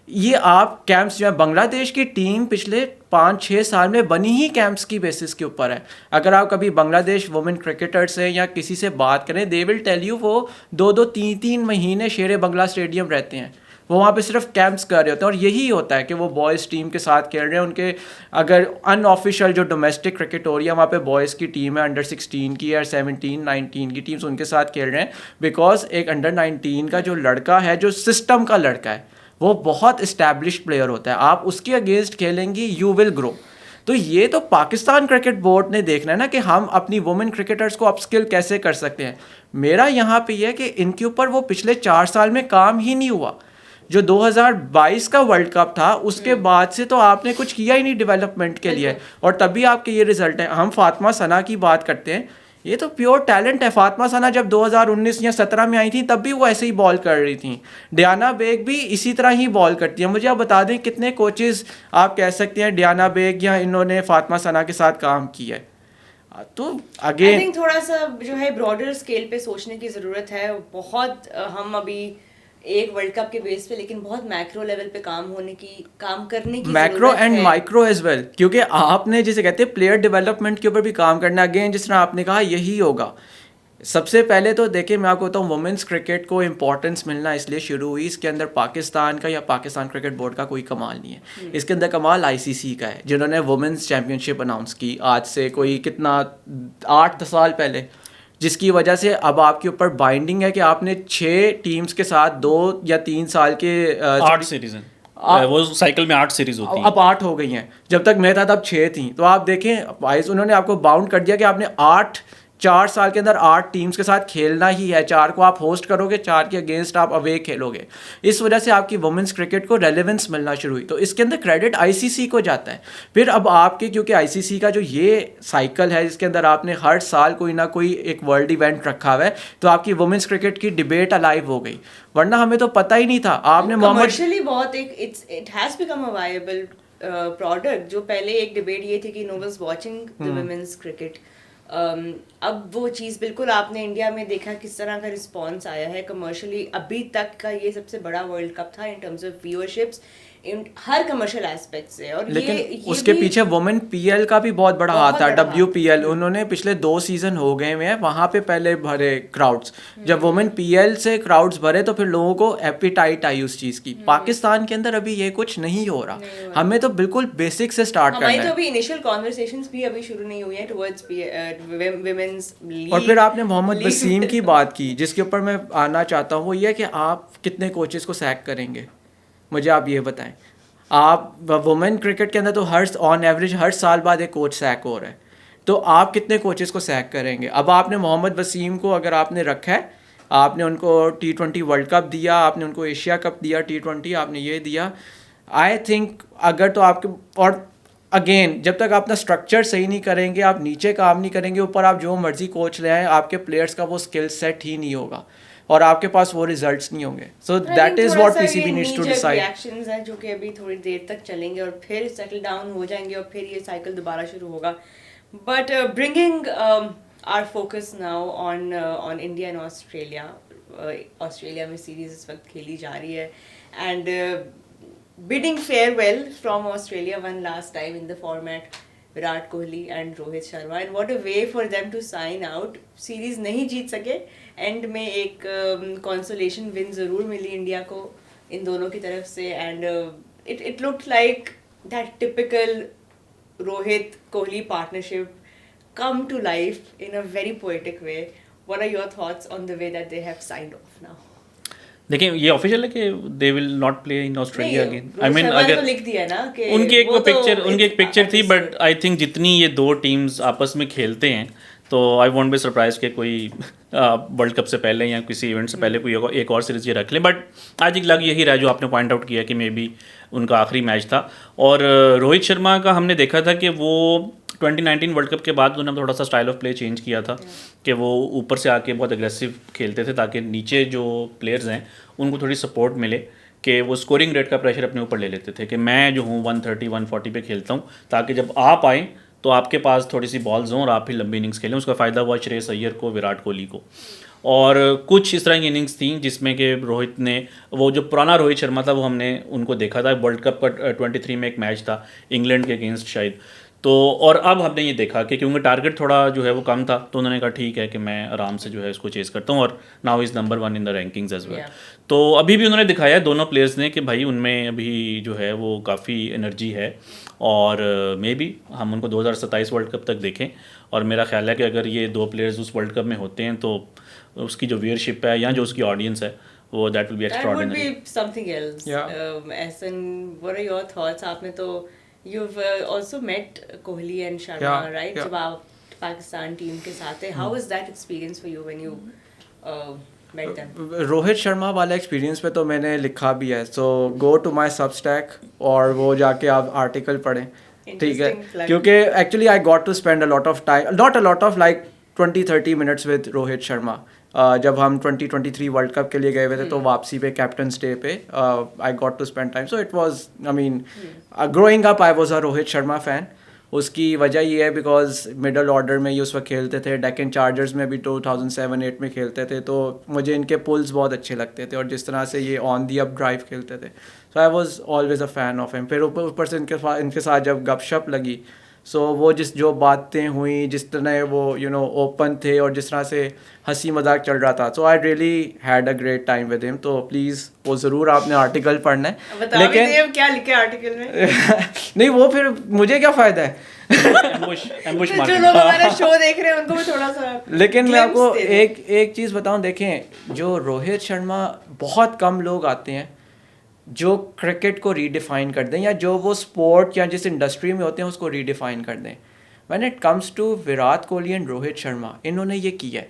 ये आप कैंप्स जो है, बांग्लादेश की टीम पिछले 5-6 साल में बनी ही कैंप्स की बेसिस के ऊपर है। अगर आप कभी बांग्लादेश वुमेन क्रिकेटर से या किसी से बात करें, दे विल टेल यू वो 2-2, 3-3 महीने शेर बंगला स्टेडियम रहते हैं। वो वहाँ पे सिर्फ कैंप्स कर रहे होते हैं, और यही होता है कि वो बॉयज़ टीम के साथ खेल रहे हैं। उनके अगर अनऑफिशियल जो डोमेस्टिक क्रिकेट हो रही है वहाँ पे बॉयज़ की टीम है, अंडर 16 की या 17-19 की टीम्स उनके साथ खेल रहे हैं, बिकॉज एक अंडर 19 का जो लड़का है, जो सिस्टम का लड़का है, वो बहुत इस्टेब्लिश्ड प्लेयर होता है। आप उसके अगेंस्ट खेलेंगी, यू विल ग्रो। तो ये तो पाकिस्तान क्रिकेट बोर्ड ने देखना है ना कि हम अपनी वुमेन क्रिकेटर्स को अपस्किल कैसे कर सकते हैं। मेरा यहाँ पे ये है कि इनके ऊपर वो पिछले 4 साल में काम ही नहीं हुआ। जो 2022 का वर्ल्ड कप था उसके बाद से तो आपने कुछ किया ही नहीं डेवलपमेंट के लिए, और तभी आपके ये रिजल्ट है। हम फातिमा सना की बात करते हैं, ये तो प्योर टैलेंट है। फातिमा सना जब 2019 या 17 में आई थी तब भी वो ऐसे ही बॉल कर रही थी। डियाना बेग भी इसी तरह ही बॉल करती है। मुझे आप बता दें कितने कोचेस आप कह सकते हैं डियाना बेग या इन्होंने फातिमा सना के साथ काम किया है। तो आई अगेन थिंक थोड़ा सा जो है ब्रॉडर स्केल पे सोचने की ज़रूरत है। बहुत हम अभी एक वर्ल्ड कप के बेस पे, लेकिन बहुत मैक्रो लेवल पे काम करने की मैक्रो ज़रूरत एंड है। माइक्रो एज वेल, क्योंकि आपने जिसे कहते हैं प्लेयर डेवलपमेंट के ऊपर भी काम करना। अगेन जिस तरह आपने कहा यही होगा। सबसे पहले तो देखिए मैं आपको बताऊँ, वुमेंस क्रिकेट को इम्पोर्टेंस मिलना इसलिए शुरू हुई, इसके अंदर पाकिस्तान का या पाकिस्तान क्रिकेट बोर्ड का कोई कमाल नहीं है। इसके अंदर कमाल आईसीसी का है, जिन्होंने वुमेंस चैम्पियनशिप अनाउंस की आज से कोई कितना 8-10 साल पहले, जिसकी वजह से अब आपके ऊपर बाइंडिंग है कि आपने 6 टीम्स के साथ 2 या 3 साल के 8 सीरीज हैं, वो साइकिल में 8 सीरीज होती हैं। अब 8 हो गई हैं। जब तक मैं था तब 6 थी। तो आप देखें वाइस उन्होंने आपको बाउंड कर दिया कि आपने 4 साल के अंदर 8 टीम्स के साथ खेलना ही है। 4 को आप होस्ट करोगे, 4 के अगेंस्ट आप अवे खेलोगे। इस वजह से आपकी वुमेंस क्रिकेट को रेलेवेंस मिलना शुरू हुई। तो इसके अंदर क्रेडिट आईसीसी को जाता है। फिर अब आपके, क्योंकि आईसीसी का जो ये साइकिल है जिसके अंदर आपने हर साल कोई ना कोई एक वर्ल्ड इवेंट रखा हुआ है, तो आपकी वुमेंस क्रिकेट की डिबेट अलाइव हो गई। वरना हमें तो पता ही नहीं था। आपने मोहम्मद कमर्शियली बहुत it has become a viable product. जो पहले एक डिबेट ये थी कि no was watching the women's cricket, अब वो चीज़ बिल्कुल आपने इंडिया में देखा किस तरह का रिस्पॉन्स आया है कमर्शियली। अभी तक का ये सबसे बड़ा वर्ल्ड कप था in terms of viewerships, in हर कमर्शियल एस्पेक्ट से। और लेकिन ये उसके भी पीछे वुमेन पीएल का भी बहुत बड़ा हाथ था। बड़ा हाथ। WPL उन्होंने पिछले 2 सीजन हो गए हैं, वहाँ पे पहले भरे क्राउड्स। जब वुमेन पीएल से क्राउड्स भरे तो फिर लोगों को एपिटाइट आई उस चीज़ की। पाकिस्तान के अंदर अभी ये कुछ नहीं हो रहा। हमें तो बिल्कुल बेसिक से स्टार्ट करना हमारी है। तो अभी इनिशियल कॉन्वर्सेशंस भी अभी शुरू नहीं हुई हैं टुवर्ड्स वुमेन्स लीग। और फिर आपने मोहम्मद वसीम की बात की, जिसके ऊपर मैं आना चाहता हूँ। वो ये कि आप कितने कोचेस को सैक करेंगे, मुझे आप ये बताएं। आप वुमेन क्रिकेट के अंदर तो ऑन एवरेज हर साल बाद एक कोच सैक हो रहा है, तो आप कितने कोचेस को सैक करेंगे। अब आपने मोहम्मद वसीम को अगर आपने रखा है, आपने उनको T20 वर्ल्ड कप दिया, आपने उनको एशिया कप दिया, T20 आपने ये दिया। आई थिंक अगर तो आपके, और अगेन जब तक अपना स्ट्रक्चर सही नहीं करेंगे, आप नीचे काम नहीं करेंगे, ऊपर आप जो मर्जी कोच ले आए, आपके प्लेयर्स का वो स्किल सेट ही नहीं होगा और आपके पास वो रिजल्ट्स नहीं होंगे। So that is what PCB needs to decide. Reactions हैं जो कि अभी थोड़ी देर तक चलेंगे और फिर सेटल डाउन हो जाएंगे और फिर ये साइकिल दोबारा शुरू होगा। But bringing our focus now on India and Australia. Australia में सीरीज इस वक्त खेली जा रही है एंड bidding farewell from Australia one last time in the format Virat Kohli and Rohit Sharma, and what a way for them to sign out. Series नहीं जीत सके, एंड में एक consolation win ज़रूर मिली इंडिया को इन दोनों की तरफ से, and it looked like that typical Rohit Kohli partnership come to life in a very poetic way. What are your thoughts on the way that they have signed off now? देखिए ये official है कि they will not play in Australia again. I mean Sharma ने अगर तो लिख दिया ना कि उनकी एक वो तो पिक्चर थी, बट आई थिंक जितनी ये 2 टीम्स आपस में खेलते हैं तो आई वोंट बी सरप्राइज कि कोई वर्ल्ड कप से पहले या किसी इवेंट से पहले कोई एक और सीरीज ये रख लें। बट आज एक लग यही रहा जो आपने पॉइंट आउट किया कि मे बी उनका आखिरी मैच था। और रोहित शर्मा का हमने देखा था कि वो 2019 वर्ल्ड कप के बाद उन्होंने थोड़ा सा स्टाइल ऑफ प्ले चेंज किया था कि वो ऊपर से आके बहुत एग्रेसिव खेलते थे ताकि नीचे जो प्लेयर्स हैं उनको थोड़ी सपोर्ट मिले, कि वो स्कोरिंग रेट का प्रेशर अपने ऊपर ले लेते थे कि मैं जो हूँ 130-140 पे खेलता हूँ ताकि जब आप आएँ तो आपके पास थोड़ी सी बॉल्स हों और आप भी लंबी इनिंग्स खेलें। उसका फ़ायदा हुआ श्रेयस अय्यर को, विराट कोहली को। और कुछ इस तरह की इनिंग्स थी जिसमें कि रोहित ने, वो जो पुराना रोहित शर्मा था वो हमने उनको देखा था। वर्ल्ड कप का 23 में एक मैच था इंग्लैंड के अगेंस्ट शायद, तो और अब हमने ये देखा कि क्योंकि टारगेट थोड़ा जो है वो कम था, तो उन्होंने कहा ठीक है कि मैं आराम से जो है इसको चेस करता हूँ, और now is number 1 in the rankings as well. Yeah. तो अभी भी उन्होंने दिखाया है दोनों प्लेयर्स ने कि भाई उनमें अभी जो है वो काफ़ी एनर्जी है, और मे बी हम उनको 2027 वर्ल्ड कप तक देखें। और मेरा ख्याल है कि अगर ये दो प्लेयर्स उस वर्ल्ड कप में होते हैं तो उसकी जो व्यूअरशिप है या जो उसकी ऑडियंस है वो that will be That would extraordinary. be something else. Yeah. Ehsan, what are your thoughts? आपने तो you've also met Kohli and Sharma, Yeah, right? yeah. जब आप पाकिस्तान टीम के साथ थे, how was that experience for you when you met them? Rohit Sharma वाला experience पे तो मैंने लिखा भी है, सो गो टू माय सबस्टैक और वो जाके आप आर्टिकल पढ़ें, ठीक है? Interesting plug. क्योंकि actually I got to spend a lot of time, not a lot of, like 20-30 minutes with Rohit Sharma. जब हम 2023 वर्ल्ड कप के लिए गए हुए थे तो वापसी पे कैप्टन डे पे I got to spend time, so it was, I mean, growing up I was a Rohit Sharma fan. उसकी वजह ये है बिकॉज मिडल ऑर्डर में ये उस वक्त खेलते थे, डेक्कन चार्जर्स में भी 2007-8 में खेलते थे, तो मुझे इनके पुल्स बहुत अच्छे लगते थे और जिस तरह से ये ऑन दी अप ड्राइव खेलते थे, so I was always a fan of him. फिर ऊपर से इनके साथ जब गपशप लगी, सो वो जो बातें हुई, जिस तरह वो ओपन थे और जिस तरह से हंसी मजाक चल रहा था, so I really had a great time with him. तो प्लीज़ वो ज़रूर आपने आर्टिकल पढ़ना है, बता भी दे अब क्या लिखे आर्टिकल में। नहीं वो फिर मुझे क्या फ़ायदा है। एम्बुश जो लोग हमारा शो देख रहे हैं उनको भी थोड़ा सा लेकिन मैं glimpse आपको दे दो। एक चीज़ बताऊं, देखें, जो रोहित शर्मा, बहुत कम लोग आते हैं जो क्रिकेट को रीडिफाइन कर दें या जो वो स्पोर्ट या जिस इंडस्ट्री में होते हैं उसको रीडिफाइन कर दें। When it comes to Virat Kohli and Rohit Sharma, इन्होंने ये किया है।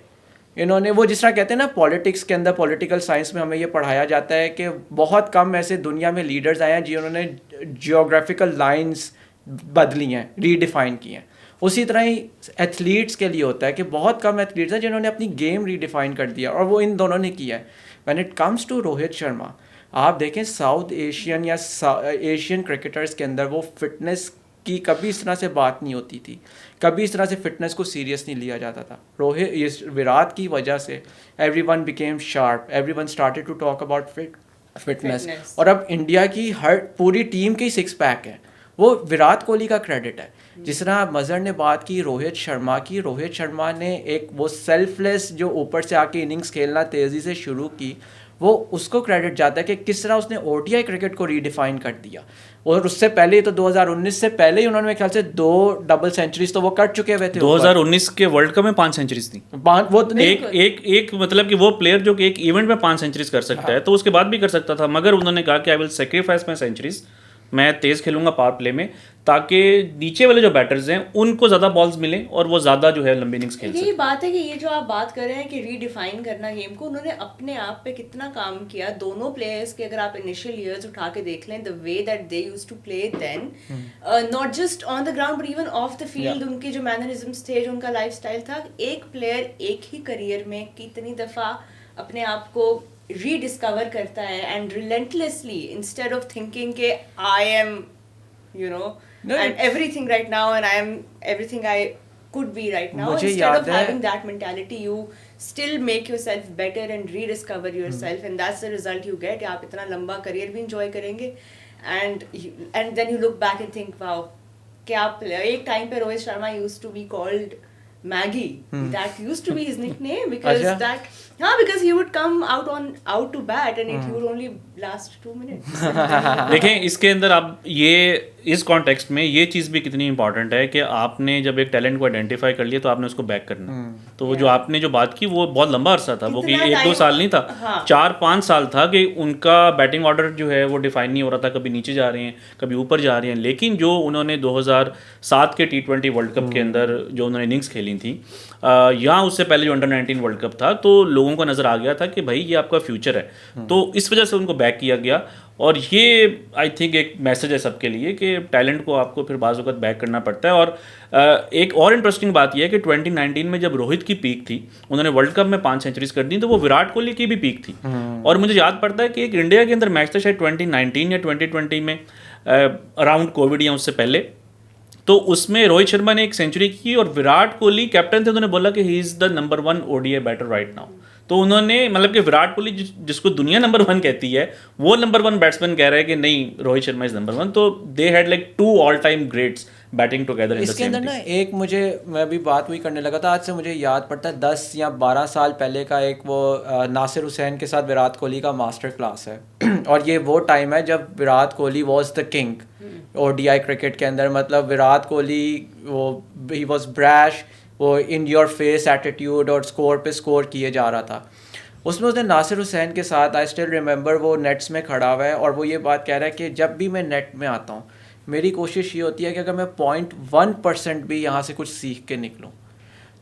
इन्होंने वो जिस तरह कहते हैं ना, पॉलिटिक्स के अंदर, पॉलिटिकल साइंस में हमें ये पढ़ाया जाता है कि बहुत कम ऐसे दुनिया में लीडर्स आए हैं जिन्होंने जियोग्राफिकल लाइंस बदली हैं, रीडिफाइन की हैं। उसी तरह ही एथलीट्स के लिए होता है कि बहुत कम एथलीट्स हैं जिन्होंने अपनी गेम रीडिफाइन कर दिया, और वो इन दोनों ने किया है। When it comes to Rohit Sharma, आप देखें साउथ एशियन या एशियन क्रिकेटर्स के अंदर वो फिटनेस की कभी इस तरह से बात नहीं होती थी, कभी इस तरह से फिटनेस को सीरियस नहीं लिया जाता था। विराट की वजह से everyone became sharp, everyone started to talk about fitness, और अब इंडिया की हर पूरी टीम की 6 पैक है, वो विराट कोहली का क्रेडिट है। जिस तरह मज़हर ने बात की रोहित शर्मा की, रोहित शर्मा ने एक वो सेल्फलेस जो ऊपर से आके इनिंग्स खेलना तेज़ी से शुरू की, वो उसको क्रेडिट जाता है कि किस तरह उसने ओडीआई क्रिकेट को रीडिफाइन कर दिया। और उससे पहले तो 2019 से पहले ही उन्होंने मेरे ख्याल से 2 डबल सेंचुरीज तो वो कर चुके हुए थे। 2019 के वर्ल्ड कप में 5 सेंचुरीज थी। वो तो नहीं, एक मतलब कि वो प्लेयर जो कि एक इवेंट में 5 सेंचुरीज कर सकता है, तो उसके बाद भी कर सकता था, मगर उन्होंने कहा कि I will sacrifice my centuries, मैं तेज़ खेलूंगा पावर प्ले में, ताकि नीचे वाले जो बैटर्स हैं उनको ज़्यादा बॉल्स मिलें और वो ज़्यादा जो है लंबी इनिंग्स खेल यही सकें। बात है कि ये जो आप बात कर रहे हैं कि रीडिफाइन करना गेम को, उन्होंने अपने आप पे कितना काम किया। दोनों प्लेयर्स के अगर आप इनिशियल ईयर्स उठा के देख लें, the way that they used to play then, not just on the ground but even off the field, उनके जो मैनरिज्म्स थे, जो उनका लाइफस्टाइल था, एक प्लेयर एक ही करियर में कितनी दफ़ा अपने आप को रीडिस्कवर करता है and relentlessly, instead of thinking के I am I'm everything right now and I am everything I could be right now. मुझे Instead याद of है, having that mentality, you still make yourself better and rediscover yourself, and that's the result you get. आप इतना लंबा career भी enjoy करेंगे, and then you look back and think, wow, क्या एक टाइम पे Rohit Sharma used to be called Maggie. That used to be his nickname because because he would come out to bat and it would only last 2 minutes. देखें इसके अंदर आप ये इस context में ये चीज़ भी कितनी इंपॉर्टेंट है कि आपने जब एक टैलेंट को आइडेंटिफाई कर लिया तो आपने उसको बैक करना। तो वो जो आपने जो बात की वो बहुत लंबा अरसा था, वो कि कितना 1-2 साल नहीं था, हाँ। 4-5 साल था कि उनका बैटिंग ऑर्डर जो है वो डिफाइन नहीं हो रहा था, कभी नीचे जा रहे हैं कभी ऊपर जा रहे हैं। लेकिन जो उन्होंने 2007 के T20 वर्ल्ड कप के अंदर जो उन्होंने इनिंग्स खेली थी, या उससे पहले जो अंडर 19 वर्ल्ड कप था, तो लोगों को नज़र आ गया था कि भाई ये आपका फ्यूचर है। तो इस वजह से उनको बैक किया गया, और ये आई थिंक एक मैसेज है सबके लिए कि टैलेंट को आपको फिर बाज़ वक़्त बैक करना पड़ता है। और एक और इंटरेस्टिंग बात यह है कि 2019 में जब रोहित की पीक थी, उन्होंने वर्ल्ड कप में 5 सेंचुरीज कर दी, तो वो विराट कोहली की भी पीक थी। और मुझे याद पड़ता है कि एक इंडिया के अंदर मैच था शायद 2019 या 2020 में, अराउंड कोविड या उससे पहले, तो उसमें रोहित शर्मा ने एक सेंचुरी की और विराट कोहली कैप्टन थे, उन्होंने बोला कि he is the number 1 ODI batter right now. तो उन्होंने मतलब कि विराट कोहली जिसको दुनिया नंबर 1 कहती है, वो नंबर 1 बैट्समैन कह रहा है कि नहीं, रोहित शर्मा इज नंबर 1। तो they had like 2 all time greats batting together in the इसके सेम अंदर ना टीम। एक मैं अभी बात हुई करने लगा था, आज से मुझे याद पड़ता है 10 या 12 साल पहले का एक वो नासिर हुसैन के साथ विराट कोहली का मास्टर क्लास है और ये वो टाइम है जब Virat Kohli was the king ODI cricket के अंदर। मतलब विराट कोहली वो ही वॉज ब्रैश, वो इन योर फेस एटीट्यूड और स्कोर पे स्कोर किए जा रहा था। उसमें उसने नासिर हुसैन के साथ, आई स्टिल रिमेंबर, वो नेट्स में खड़ा हुआ है और वो ये बात कह रहा है कि जब भी मैं नेट में आता हूँ मेरी कोशिश ये होती है कि अगर मैं 0.1% भी यहाँ से कुछ सीख के निकलूँ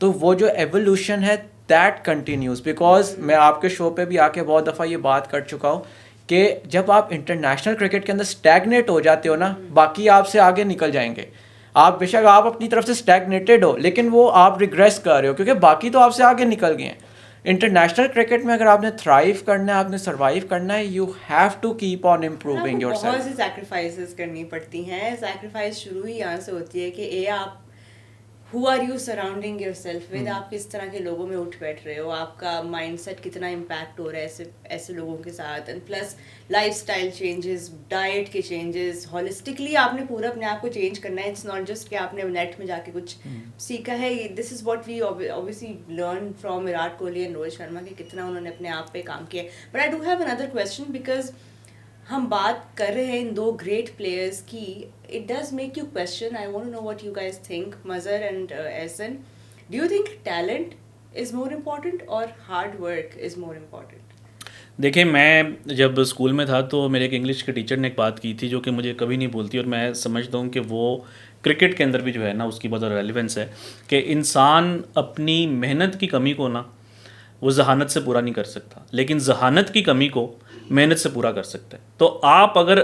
तो वो जो एवोल्यूशन है दैट कंटिन्यूज। बिकॉज मैं आपके शो पे भी आके बहुत दफ़ा ये बात कर चुका हूँ कि जब आप इंटरनेशनल क्रिकेट के अंदर स्टैगनेट हो जाते हो ना, बाकी आपसे आगे निकल जाएंगे। आप बेशक आप अपनी तरफ से स्टैगनेटेड हो लेकिन वो आप रिग्रेस कर रहे हो क्योंकि बाकी तो आपसे आगे निकल गए हैं। इंटरनेशनल क्रिकेट में अगर आपने थ्राइव करना है, आपने सर्वाइव करना है, you have to keep on improving yourself. बहुत सी सैक्रिफाइसेस करनी पड़ती हैं। सैक्रिफाइस शुरू ही यहाँ से होती है कि आप who are you surrounding yourself with, आप किस तरह के लोगों में उठ बैठ रहे हो, आपका माइंडसेट कितना इम्पैक्ट हो रहा है ऐसे लोगों के साथ, and plus lifestyle changes, diet के चेंजेस, हॉलिस्टिकली आपने पूरा अपने आप को चेंज करना है। इट्स नॉट जस्ट कि आपने नेट में जाके कुछ सीखा है। This is what we obviously learn from Virat Kohli and Rohit Sharma कि कितना उन्होंने अपने आप पे काम किया। But I do have another question, because हम बात कर रहे हैं इन 2 ग्रेट प्लेयर्स की, it does make you question. I want to know what you guys think, Mazhar and Ehsan, do you think talent is more important or hard work is more important? देखिए, मैं जब स्कूल में था तो मेरे एक इंग्लिश के टीचर ने एक बात की थी जो कि मुझे कभी नहीं भूलती, और मैं समझता हूँ कि वो क्रिकेट के अंदर भी जो है ना उसकी बहुत रेलिवेंस है कि इंसान अपनी मेहनत की कमी को ना वो जहानत से पूरा नहीं कर सकता, लेकिन जहानत की कमी को मेहनत से पूरा कर सकता है। तो आप अगर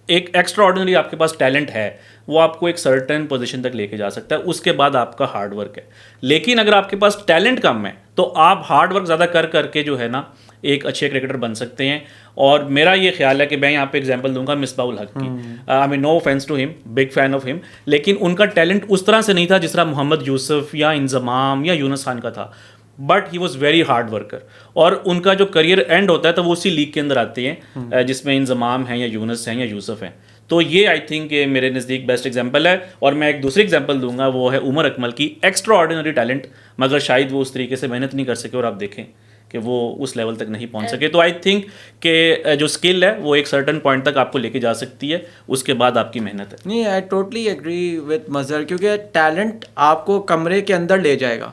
एक एक्स्ट्रा ऑर्डिनरी आपके पास टैलेंट है, वो आपको एक सर्टेन पोजीशन तक लेके जा सकता है, उसके बाद आपका हार्ड वर्क है। लेकिन अगर आपके पास टैलेंट कम है तो आप हार्ड वर्क ज़्यादा कर करके जो है ना एक अच्छे क्रिकेटर बन सकते हैं। और मेरा ये ख्याल है कि मैं यहाँ पे एग्जांपल दूंगा मिसबाउल हक की। I mean no offence to him, big fan of him, लेकिन उनका टैलेंट उस तरह से नहीं था जिस तरह मोहम्मद यूसुफ या इंजमाम या यूनुस खान का था, but he was very hard worker. और उनका जो करियर एंड होता है तो वो उसी लीग के अंदर आते हैं जिसमें इंजमाम हैं या यूनुस हैं या यूसुफ हैं। तो ये आई थिंक मेरे नज़दीक बेस्ट एग्जांपल है। और मैं एक दूसरी एग्जांपल दूंगा, वो है उमर अकमल की। एक्स्ट्रा ऑर्डिनरी टैलेंट, मगर शायद वो उस तरीके से मेहनत नहीं कर सके और आप देखें कि वो उस लेवल तक नहीं पहुंच सके। तो आई थिंक कि जो स्किल है वो एक सर्टन पॉइंट तक आपको लेके जा सकती है, उसके बाद आपकी मेहनत है। नहीं, आई टोटली एग्री विद मजर, क्योंकि टैलेंट आपको कमरे के अंदर ले जाएगा,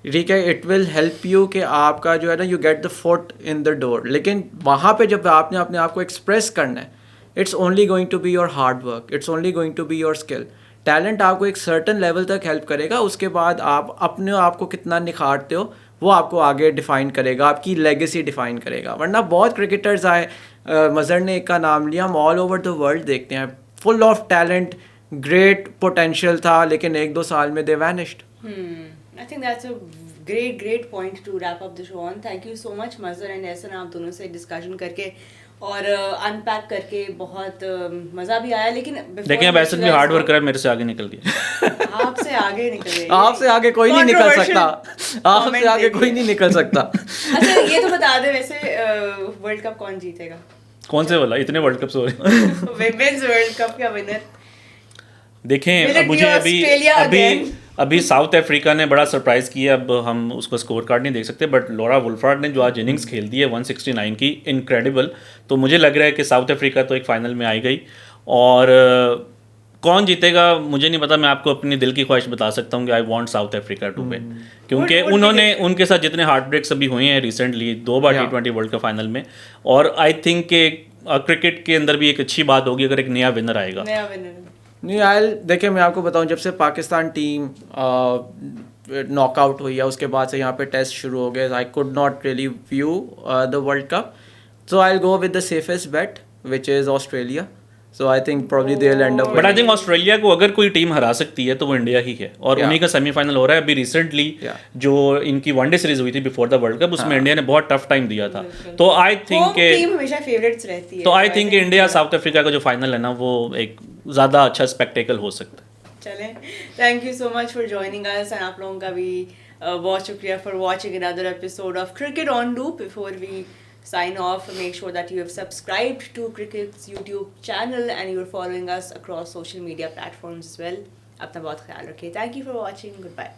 ठीक है, इट विल हेल्प यू कि आपका जो है ना you get the foot in the door. लेकिन वहाँ पे जब आपने अपने आप को एक्सप्रेस करना है, it's only going to be your hard work, it's only going to be your skill. Talent आपको एक सर्टन लेवल तक हेल्प करेगा, उसके बाद आप अपने आप को कितना निखारते हो वो आपको आगे डिफ़ाइन करेगा, आपकी लेगेसी डिफ़ाइन करेगा। वरना बहुत क्रिकेटर्स आए, मज़र ने एक का नाम लिया, हम ऑल ओवर द वर्ल्ड देखते हैं, full of talent, great potential था, लेकिन 1-2 साल में दे vanished. I think that's a great point to wrap up the show on. Thank you so much Mazhar and Ehsan, आप दोनों से डिस्कशन करके और अनपैक करके बहुत मज़ा भी आया। लेकिन देखिए, अब एहसन भी हार्ड वर्क कर मेरे से आगे निकल गया। आपसे आगे निकल गए। आपसे आगे कोई नहीं निकल सकता, आपसे आगे कोई नहीं निकल सकता। अच्छा, ये तो बता दे वैसे वर्ल्ड कप कौन जीतेगा? कौन से वाला? इतने वर्ल्ड कप हो रहे हैं। विमेंस वर्ल्ड कप का विनर देखें, अब मुझे अभी साउथ अफ्रीका ने बड़ा सरप्राइज़ किया। अब हम उसको स्कोर कार्ड नहीं देख सकते, बट लॉरा वुल्फार्ड ने जो आज इनिंग्स खेल दी है 169 की, इनक्रेडिबल। तो मुझे लग रहा है कि साउथ अफ्रीका तो एक फ़ाइनल में आई गई। और कौन जीतेगा मुझे नहीं पता, मैं आपको अपनी दिल की ख्वाहिश बता सकता हूँ कि I want South Africa to win, क्योंकि उन्होंने उनके साथ जितने हार्ट ब्रेक्स अभी हुए हैं रिसेंटली, 2 बार T20 वर्ल्ड कप फाइनल में, और आई थिंक कि क्रिकेट के अंदर भी एक अच्छी बात होगी अगर एक नया विनर आएगा। नहीं, देखिए मैं आपको बताऊं, जब से पाकिस्तान टीम नॉकआउट हुई है उसके बाद से यहाँ पे टेस्ट शुरू हो गए, I could not really view the world cup, so I will go with the safest bet which is Australia. So I think probably they will end up, but I think Australia को अगर कोई team हरा सकती है तो वो India ही है, और उन्हीं का सेमीफाइनल हो रहा है। अभी रिसेंटली जो इनकी वनडे सीरीज हुई थी बिफोर द वर्ल्ड कप, उसमें इंडिया ने बहुत टफ टाइम दिया था। तो आई थिंक टीम हमेशा फेवरेट्स रहती है, तो I think India south Africa का जो फाइनल है ना वो एक ज़्यादा अच्छा स्पेक्टेकल हो सकता है। चलें, thank you so much for joining us, and आप लोगों का भी बहुत शुक्रिया for watching another episode of Cricket on Loop. Before we sign off, make sure that you have subscribed to Cricket's YouTube channel and you're following us across social media platforms as well. अपना बहुत ख्याल रखिए. Thank you for watching. Goodbye.